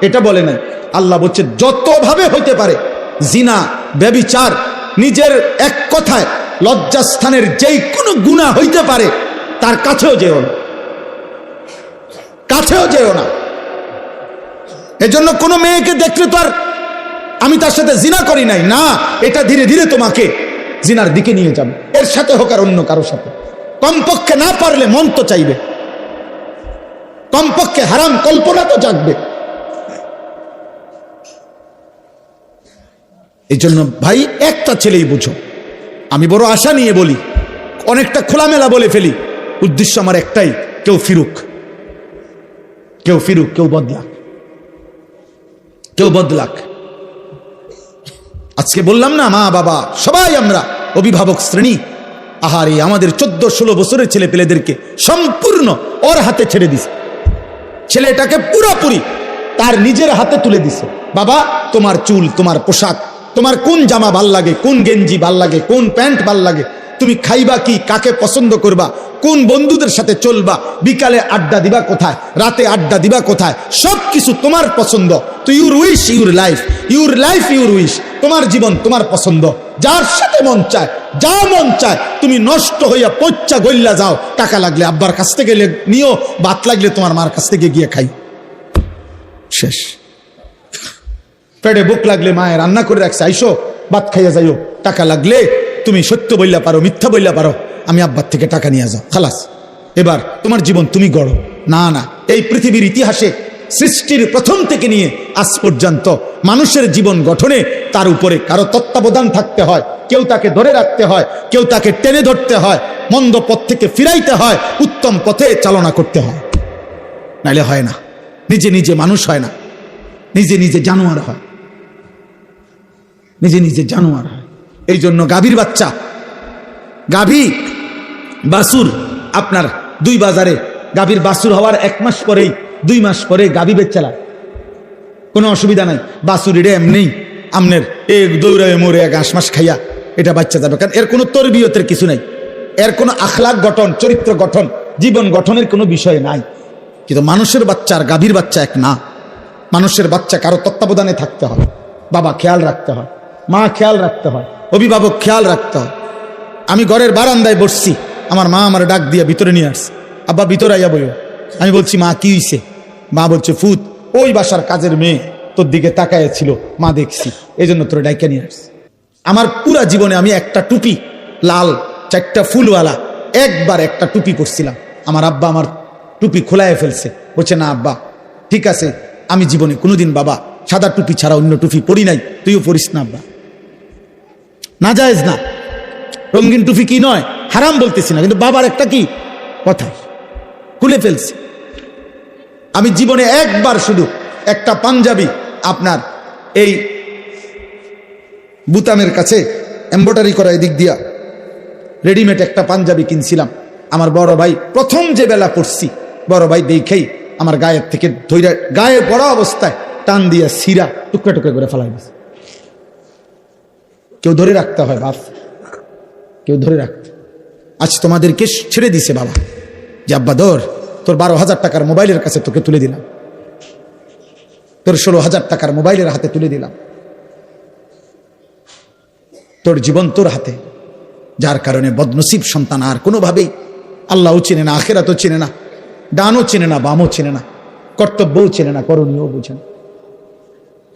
এটা বলে নাই, আল্লাহ বলছে যতভাবে হইতে পারে জিনা, ব্যভিচার, নিজের এক কথায় লজ্জাস্থানের যেই কোনো গুনাহ হইতে পারে তার কাছেও যেও না, কাছেও যেও না। এজন্য কোনো মেয়েকে দেখলে তো আর আমি তার সাথে জিনা করি নাই না, এটা ধীরে ধীরে তোমাকে জিনার দিকে নিয়ে যাবে, এর সাথে হোক আর অন্য কারোর সাথে। কমপক্ষে না পারলে মন তো চাইবে, কমপক্ষে হারাম কল্পনা তো জাগবে। এই জন্য ভাই একটা ছেলেই বুঝো, আমি বড় আশা নিয়ে বলি, অনেকটা খোলামেলা বলে ফেলি, উদ্দেশ্য আমার একটাই, কেউ ফিরুক, কেউ ফিরুক, কেউ বদলাক, কেউ বদলাক। আজকে বললাম না, মা বাবা সবাই আমরা অভিভাবক শ্রেণী, আহারে আমাদের 14-16 বছরের ছেলে পেলেদেরকে সম্পূর্ণ ওর হাতে ছেড়ে দিছে, ছেলেটাকে পুরোপুরি তার নিজের হাতে তুলে দিছে। বাবা তোমার চুল, তোমার পোশাক, তোমার কোন জামা ভাল লাগে, কোন গেঞ্জি ভাল লাগে, কোন প্যান্ট ভাল লাগে, তুমি খাইবা কি, কাকে পছন্দ করবা, কোন বন্ধুদের সাথে চলবা, বিকালে আড্ডা দিবা কোথায়, রাতে আড্ডা দিবা কোথায়, সব কিছু তোমার পছন্দ। তো your wish your life, your life your wish, তোমার জীবন তোমার পছন্দ, যার সাথে মন চায়, যা মন চায় তুমি নষ্ট হইয়া পচ্চা গইল্লা যাও, টাকা লাগলে আব্বার কাছ থেকে নিও, ভাত লাগলে তোমার মার কাছ থেকে গিয়ে খাই, শেষ। পেটে বুক লাগলে মায়ের রান্না করে রাখছে, আইসো ভাত খাইয়া যাইও, টাকা লাগলে তুমি সত্য বললা পারো, মিথ্যা বললা পারো, আমি আব্বার থেকে টাকা নিয়ে যাও, খালাস, এবার তোমার জীবন তুমি গড়ো। না না, এই পৃথিবীর ইতিহাসে সৃষ্টির প্রথম থেকে নিয়ে আজ পর্যন্ত মানুষের জীবন গঠনে তার উপরে কারো তত্ত্বাবধান থাকতে হয়, কেউ তাকে ধরে রাখতে হয়, কেউ তাকে টেনে ধরতে হয়, মন্দ পথ থেকে ফিরাইতে হয়, উত্তম পথে চালনা করতে হয়, নাইলে হয় না। নিজে নিজে মানুষ হয় না, নিজে নিজে জানোয়ার হয়, নিজে নিজে জানোয়ার হয়। এই জন্য গাভীর বাচ্চা, গাভী বাছুর, আপনার 2 বাজারে গাভীর বাছুর হওয়ার 1 মাস পরেই 2 মাস পরে গাভী বেচালা, কোনো অসুবিধা নাই। বাছুর এটা এমনি আমনের দৌড়ায় মরে 1 মাস খাইয়া এটা বাচ্চা যাবে, কারণ এর কোনো তরবিয়তের কিছু নাই, এর কোনো আখলাক গঠন, চরিত্র গঠন, জীবন গঠনের কোনো বিষয় নাই। কিন্তু মানুষের বাচ্চা আর গাভীর বাচ্চা এক না। মানুষের বাচ্চা কারো তত্ত্বাবধানে থাকতে হয়, বাবা খেয়াল রাখতে হয়, মা খেয়াল রাখতে হয়, অভিভাবক খেয়াল রাখতে হয়। আমি ঘরের বারান্দায় বসছি, আমার মা আমার ডাক দিয়ে ভিতরে নিয়ে আসছে, আব্বা ভিতরে আইয়া বইও। আমি বলছি মা কি হইছে? মা বলছে ফুত, ওই বাসার কাজের মেয়ে তোর দিকে তাকায় ছিল, মা দেখছি, এই জন্য তোর ডাইকা নিয়ে আসছে। আমার পুরা জীবনে আমি একটা টুপি, লাল 4টা ফুলওয়ালা, একবার একটা টুপি পরছিলাম, আমার আব্বা আমার টুপি খোলায় ফেলছে, বলছে না আব্বা ঠিক আছে, আমি জীবনে কোনোদিন বাবা সাদা টুপি ছাড়া অন্য টুপি পরি নাই, তুইও পরিস না আব্বা, না জায়েজ না। রঙিন টুপি কি নয়, হারাম বলতেছি না, কিন্তু বাবার একটা কি কথা, খুলে ফেলছে। আমি জীবনে একবার শুধু একটা পাঞ্জাবি আপনার এই বুতামের কাছে এমব্রয়ডারি করা এদিক দিয়া রেডিমেড একটা পাঞ্জাবি কিনছিলাম। আমার বড় ভাই প্রথম যে বেলা পড়ছি বড় ভাই দেখেই আমার গায়ের থেকে ধৈর্য, গায়ে পড়া অবস্থায় টান দিয়া সিরা টুকরা টুকরা করে ফেলাই দিছে। কেউ ধরে রাখতে হয় বাপ, কেউ ধরে রাখতে। আজ তোমাদেরকে ছেড়ে দিছে বাবা, যে আব্বা ধর, তোর 12,000 টাকার মোবাইলের কাছে তোকে তুলে দিলাম, তোর 16,000 টাকার মোবাইলের হাতে তুলে দিলাম, তোর জীবন তোর হাতে। যার কারণে বদনসিব সন্তান আর কোনোভাবেই আল্লাহও চিনে না, আখেরাতও চিনে না, ডানও চিনে না, বামও চিনে না, কর্তব্যও চিনে না, করণীয়ও বুঝে না,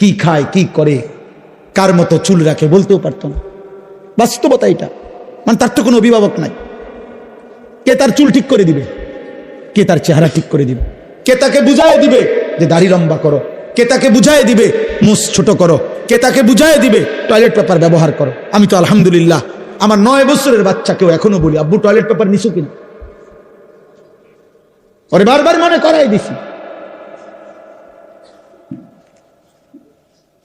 কি খায় কি করে কার মতো চুল রাখে বলতেও পারতো না। বাস্তবতা এটা, মানে তার তো কোনো অভিভাবক নাই। কে তার চুল ঠিক করে দিবে? কে তার চেহারা ঠিক করে দিবে? কে তাকে বুঝায় দিবে যে দাড়ি লম্বা করো? কে তাকে বুঝায় দিবে মুছ ছোট করো? কে তাকে বুঝায় দিবে টয়লেট পেপার ব্যবহার করো? আমি তো আলহামদুলিল্লাহ আমার 9 বছরের বাচ্চাকেও এখনো বলি, আব্বু টয়লেট পেপার নিছো কিনা? ওরে বারবার মনে করাই দিছি।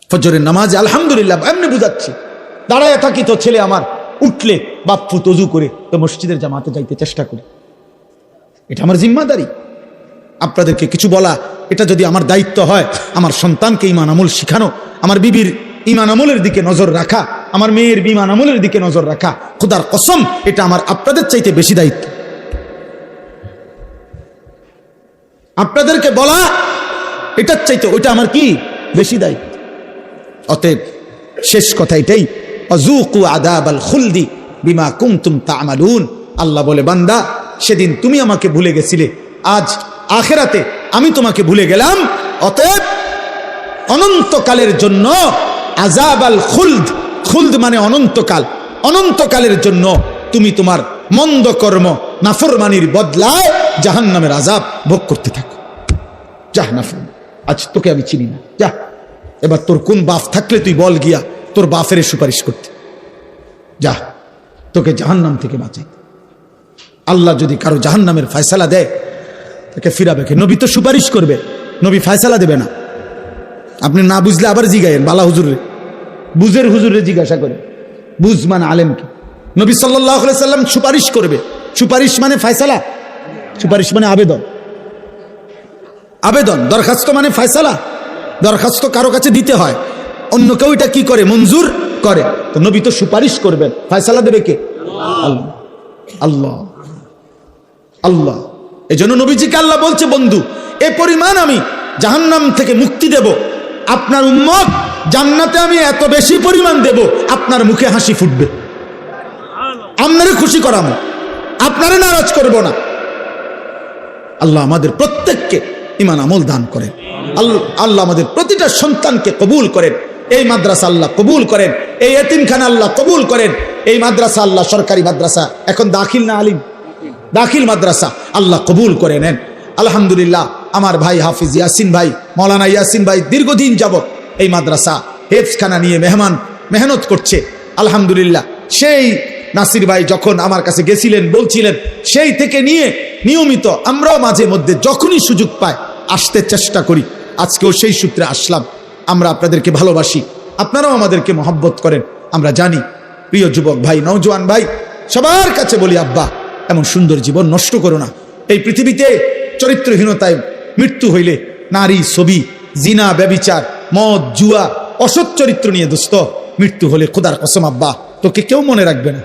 ফজরের নামাজে আলহামদুলিল্লাহ এমনি বুঝাচ্ছি, দাঁড়ায় থাকি তো ছেলে আমার উঠলে বাপ্পু তজু করে তো মসজিদের জামাতে যাইতে চেষ্টা করি। এটা আমার জিম্মাদারি। আপনাদেরকে কিছু বলা, এটা যদি আমার দায়িত্ব হয়, আমার সন্তানকে ঈমান আমল শিখানো, আমার বিবির ঈমান আমলের দিকে নজর রাখা, আমার মেয়ের ঈমান আমলের দিকে নজর রাখা, খোদার কসম এটা আমার আপনাদের চাইতে বেশি দায়িত্ব। আপনাদেরকে বলা এটার চাইতে ওইটা আমার কি বেশি দায়িত্ব। অতএব শেষ কথা এটাই, অযুকু আযাবাল খুলদি বিমা কুনতুম তা'মালুন। আল্লাহ বলে, বান্দা সেদিন তুমি আমাকে ভুলে গেছিলে, আজ আখিরাতে আমি তোমাকে ভুলে গেলাম। অতএব অনন্তকালের জন্য আযাবাল খুলদ, খুলদ মানে অনন্তকাল, অনন্তকালের জন্য তুমি তোমার মন্দ কর্ম নাফরমানির বদলায় জাহান্নামের আযাব ভোগ করতে থাকো। যা নাফরমান, আজ তোকে আমি চিনি না, যা এবার তোর কোন বাপ থাকলে তুই বল গিয়া তোর বাপের সুপারিশ করতে, যা তোকে জাহান্নাম থেকে বাঁচাই। আল্লাহ যদি কারো জাহান্নামের ফয়সালা দেয় তাকে ফিরাবে কে? নবী তো সুপারিশ করবে, নবী ফয়সালা দেবে না। আপনি না বুঝলে আবার জিগায়েন বালা হুজুরে, বুঝের হুজুরে জিজ্ঞাসা করে, বুঝ মানে আলেমকে। নবী সাল্লাল্লাহু আলাইহি সাল্লাম সুপারিশ করবে, সুপারিশ মানে ফয়সালা, সুপারিশ মানে আবেদন, আবেদন। দরখাস্ত মানে ফয়সালা, দরখাস্ত কারো কাছে দিতে হয়, অন্য কেউ এটা কি করে? মঞ্জুর করে। তো নবী তো সুপারিশ করবেন, ফয়সালা দেবে কে? আল্লাহ, আল্লাহ, আল্লাহ। এজন্য নবীজিকে আল্লাহ বলছে, বন্ধু এ পরিমাণ আমি জাহান্নাম থেকে মুক্তি দেব, আপনার উম্মত জান্নাতে আমি এত বেশি পরিমাণ দেব, আপনার মুখে হাসি ফুটবে, আপনারে খুশি করাবো, আপনারে নারাজ করব না। আল্লাহ আমাদের প্রত্যেককে ঈমান আমল দান করেন। আল্লাহ আমাদের প্রতিটা সন্তানকে কবুল করেন। এই মাদ্রাসা আল্লাহ কবুল করেন, এই এতিমখানা আল্লাহ কবুল করেন। এই মাদ্রাসা আল্লাহ সরকারি মাদ্রাসা, এখন দাখিল না আলিম, দাখিল মাদ্রাসা আল্লাহ কবুল করে নেন। আলহামদুলিল্লাহ আমার ভাই হাফিজ ইয়াসিন ভাই, মৌলানা ইয়াসিন ভাই দীর্ঘদিন যাবত এই মাদ্রাসা হেফজখানা নিয়ে মেহনত করছে। আলহামদুলিল্লাহ সেই নাসির ভাই যখন আমার কাছে গেছিলেন বলছিলেন, সেই থেকে নিয়ে নিয়মিত আমরাও মাঝে মধ্যে যখনই সুযোগ পাই আসতে চেষ্টা করি। আজকেও সেই সূত্রে আসলাম। আমরা আপনাদেরকে ভালোবাসি, আপনারাও আমাদেরকে মহব্বত করেন, আমরা জানি। প্রিয় যুবক ভাই, নওজোয়ান ভাই, সবার কাছে বলি, আব্বা এমন সুন্দর জীবন নষ্ট করো না। এই পৃথিবীতে চরিত্রহীনতায় মৃত্যু হইলে নারী, ছবি, জিনা, ব্যভিচার, মদ, জুয়া, অসৎ চরিত্র নিয়ে দোস্ত মৃত্যু হলে খোদার কসম আব্বা তোকে কেউ মনে রাখবে না,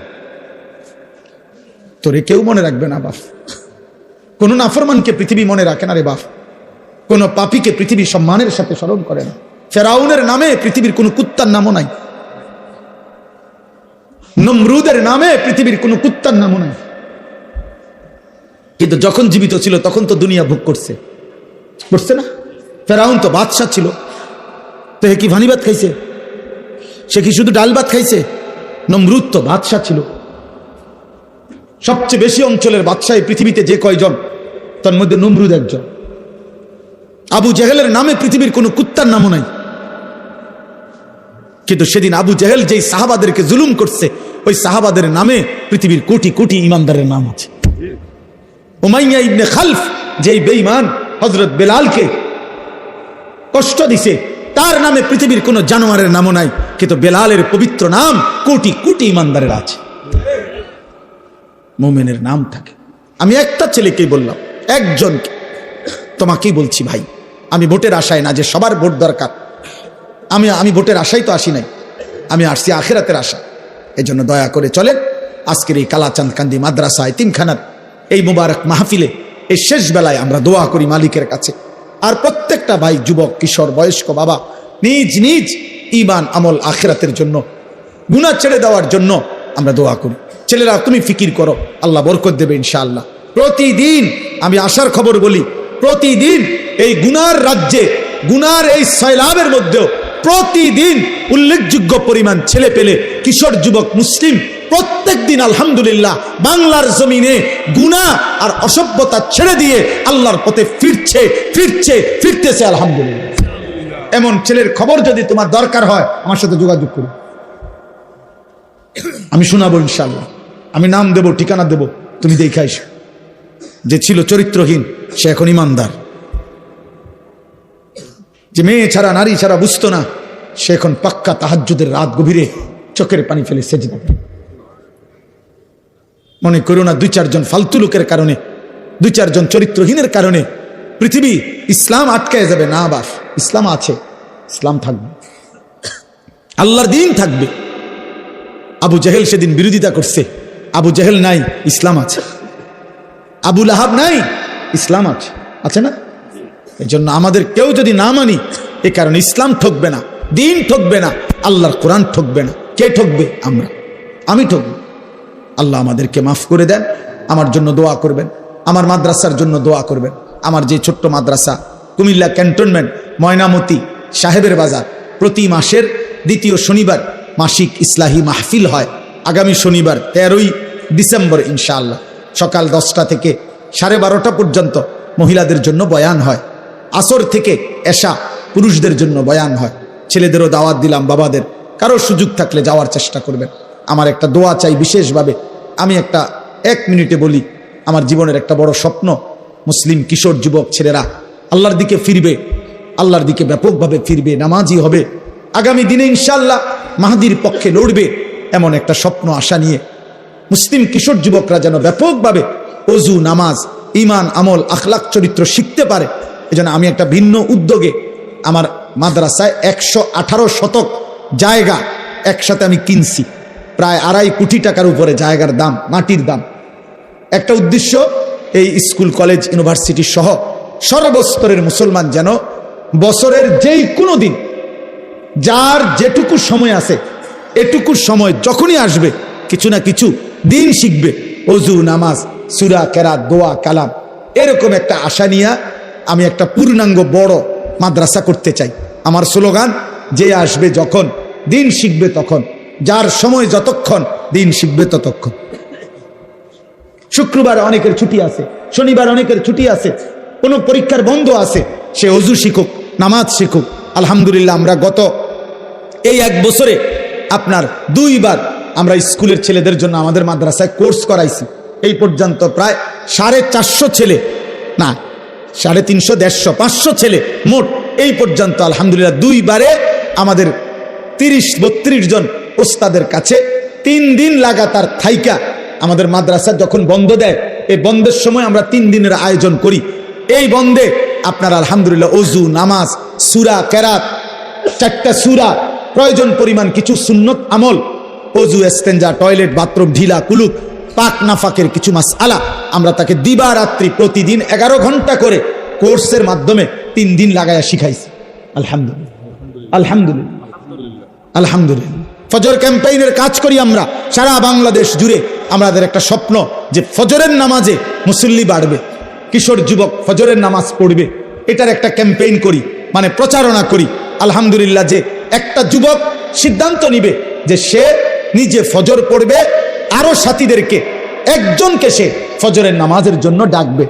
তোরে কেউ মনে রাখবে না বাপ। কোন নাফরমানকে পৃথিবী মনে রাখে না রে বাপ, কোন পাপীকে পৃথিবী সম্মানের সাথে স্মরণ করে না। ফেরাউনের নামে পৃথিবীর কোন কুত্তার নামও নাই, নমরুদের নামে পৃথিবীর কোন কুত্তার নামও নাই। কিন্তু যখন জীবিত ছিল তখন তো দুনিয়া ভোগ করছে, করছে না? ফেরাউন তো বাদশাহ ছিল, তো হে কি ভানি ভাত খাইছে? সে কি শুধু ডাল ভাত খাইছে? নমরুদ তো বাদশাহ ছিল, সবচেয়ে বেশি অঞ্চলের বাদশাহ পৃথিবীতে যে কয়জন, তার মধ্যে নমরুদ একজন। আবু জেহেলের নামে পৃথিবীর কোনো কুত্তার নামও নাই। কিন্তু সেদিন আবু জেহেল যেই সাহাবাদেরকে জুলুম করছে, ওই সাহাবাদের নামে পৃথিবীর কোটি কোটি ইমানদারের নাম আছে। উমাইয়া ইবনে খালফ যেই বেঈমান হযরত বেলালকে কষ্ট দিছে, তার নামে পৃথিবীর কোনো জানোয়ারের নামও নাই, কিন্তু বেলালের পবিত্র নাম কোটি কোটি ইমানদারের আছে, মুমিনের নাম থাকে। আমি একটা ছেলেকেই বললাম, একজনকে, তোমাকেই বলছি ভাই, আমি ভোটের আশায় না যে সবার ভোট দরকার, আমি ভোটের আশাই তো আসি নাই, আমি আসছি আখিরাতের আশা। এই জন্য দয়া করে চলেন আজকের এই কালাচাঁদ কান্দি মাদ্রাসা এতিমখানার এই মুবারক মাহফিলে এই শেষ বেলায় আমরা দোয়া করি মালিকের কাছে। আর প্রত্যেকটা ভাই, যুবক, কিশোর, বয়স্ক বাবা নিজ নিজ ঈমান আমল আখিরাতের জন্য, গুনাহ ছেড়ে দেওয়ার জন্য আমরা দোয়া করি। ছেলেরা তুমি ফিকির করো, আল্লাহ বরকত দেবে ইনশাআল্লাহ। প্রতিদিন আমি আশার খবর বলি, প্রতিদিন এই গুনার রাজ্যে, গুনার এই সয়লাবের মধ্যেও প্রতিদিন উল্লেখযোগ্য পরিমাণ ছেলে পেলে, কিশোর, যুবক, মুসলিম প্রত্যেক দিন আলহামদুলিল্লাহ বাংলার জমিনে গুনাহ আর অসভ্যতা ছেড়ে দিয়ে আল্লাহর পথে ফিরতেছে আলহামদুলিল্লাহ। এমন ছেলের খবর যদি তোমার দরকার হয় আমার সাথে যোগাযোগ করো, আমি শোনাবো ইনশাআল্লাহ। আমি নাম দেব, ঠিকানা দেব, তুমি দেখে আইসো। যে ছিল চরিত্রহীন সে এখন ইমানদার, যে মেয়ে ছাড়া নারী ছাড়া বুঝতো না সে এখন পাক্কা তাহাজ্জুদের রাত গভীরে চোখের পানি ফেলে সেজদা করে। মনে করো না 2-4 জন ফালতু লোকের কারণে, 2-4 জন চরিত্রহীনের কারণে পৃথিবী ইসলাম আটকায় যাবে। না বাস, ইসলাম আছে, ইসলাম থাকবে, আল্লাহর দিন থাকবে। আবু জেহেল সেদিন বিরোধিতা করছে, আবু জেহেল নাই, ইসলাম আছে। আবু লাহাব নাই, ইসলাম আছে, আছে না? এই জন্য আমাদের কেউ যদি না মানি, এ কারণে ইসলাম ঠকবে না, দিন ঠকবে না, আল্লাহর কোরআন ঠকবে না। কে ঠকবে? আমরা, আমি ঠকব। আল্লাহ আমাদেরকে মাফ করে দেন। আমার জন্য দোয়া করবেন, আমার মাদ্রাসার জন্য দোয়া করবেন। আমার যে ছোট্ট মাদ্রাসা কুমিল্লা ক্যান্টনমেন্ট ময়নামতি সাহেবের বাজার, প্রতি মাসের 2য় শনিবার মাসিক ইসলাহি মাহফিল হয়। আগামী শনিবার 13ই ডিসেম্বর ইনশাআল্লাহ সকাল 10টা থেকে 12:30 পর্যন্ত মহিলাদের জন্য বয়ান হয়। আসর থেকে এশা পুরুষদের জন্য বয়ান হয়। ছেলেদেরও দাওয়াত দিলাম, বাবাদের কারো সুযোগ থাকলে যাওয়ার চেষ্টা করবেন। আমার একটা দোয়া চাই বিশেষভাবে। আমি একটা 1 মিনিটে বলি, আমার জীবনের একটা বড় স্বপ্ন, মুসলিম কিশোর যুবক ছেলেরা আল্লাহর দিকে ফিরবে, আল্লাহর দিকে ব্যাপকভাবে ফিরবে, নামাজি হবে, আগামী দিনে ইনশাআল্লাহ মাহদির পক্ষে লড়বে, এমন একটা স্বপ্ন আশা নিয়ে মুসলিম কিশোর যুবকরা যেন ব্যাপকভাবে ওযু, নামাজ, ঈমান, আমল, আখলাক, চরিত্র শিখতে পারে। এজন্য আমি একটা ভিন্ন উদ্যোগে আমার মাদ্রাসায় 118 শতক জায়গা একসাথে আমি কিনছি, প্রায় 2.5 কোটি টাকার উপরে জায়গার দাম, মাটির দাম। একটা উদ্দেশ্য, এই স্কুল, কলেজ, ইউনিভার্সিটি সহ সর্বস্তরের মুসলমান যেন বছরের যেই কোনো দিন, যার যেটুকু সময় আছে, এটুকু সময় যখনই আসবে কিছু না কিছু দিন শিখবে, ওযু, নামাজ, সূরা, কেরাত, দোয়া, কালাম, এরকম একটা আশা নিয়ে আমি একটা পূর্ণাঙ্গ বড় মাদ্রাসা করতে চাই। আমার স্লোগান, যে আসবে যখন দিন শিখবে তখন, যার সময় যতক্ষণ দিন শিখবে ততক্ষণ। শুক্রবার অনেকের ছুটি আছে, শনিবার অনেকের ছুটি আছে, কোনো পরীক্ষার বন্ধ আছে, সে ওযু শিখুক, নামাজ শিখুক। আলহামদুলিল্লাহ আমরা গত এই 1 বছরে আপনার 2 বার আমরা স্কুলের ছেলেদের জন্য আমাদের মাদ্রাসায় কোর্স করাইছি। এই পর্যন্ত প্রায় 450 ছেলে, না 350, 150, 500 ছেলে মোট এই পর্যন্ত আলহামদুলিল্লাহ 2 বারে আমাদের 30-32 জন ওস্তাদের কাছে 3 দিন লাগাতার থাইকা আমাদের মাদ্রাসা যখন বন্ধ দেয়, এই বন্ধের সময় আমরা 3 দিনের আয়োজন করি। এই বন্ধে আপনার আলহামদুলিল্লাহ ওযু, নামাজ, সূরা, কেরাত, 4টা সূরা, প্রয়োজন পরিমাণ কিছু সুন্নত আমল, ওযু, ইস্তেঞ্জা, টয়লেট, বাথরুম, ঢিলা, কুলুপ, পাক নাফাকের কিছু মাসআলা আমরা তাকে দিবারাত্রি প্রতিদিন 11 ঘন্টা করে কোর্সের মাধ্যমে 3 দিন লাগায়া শিখাইছি। আলহামদুলিল্লাহ, আলহামদুলিল্লাহ, আলহামদুলিল্লাহ। ফজর ক্যাম্পেইনের কাজ করি আমরা সারা বাংলাদেশ জুড়ে। আমাদের একটা স্বপ্ন যে ফজরের নামাজে মুসল্লি বাড়বে, কিশোর যুবক ফজরের নামাজ পড়বে, এটার একটা ক্যাম্পেইন করি, মানে প্রচারণা করি। আলহামদুলিল্লাহ, যে একটা যুবক সিদ্ধান্ত নিবে যে সে নিজে ফজর পড়বে, আরো সাথীদেরকে, একজনকে সে ফজরের নামাজের জন্য ডাকবে,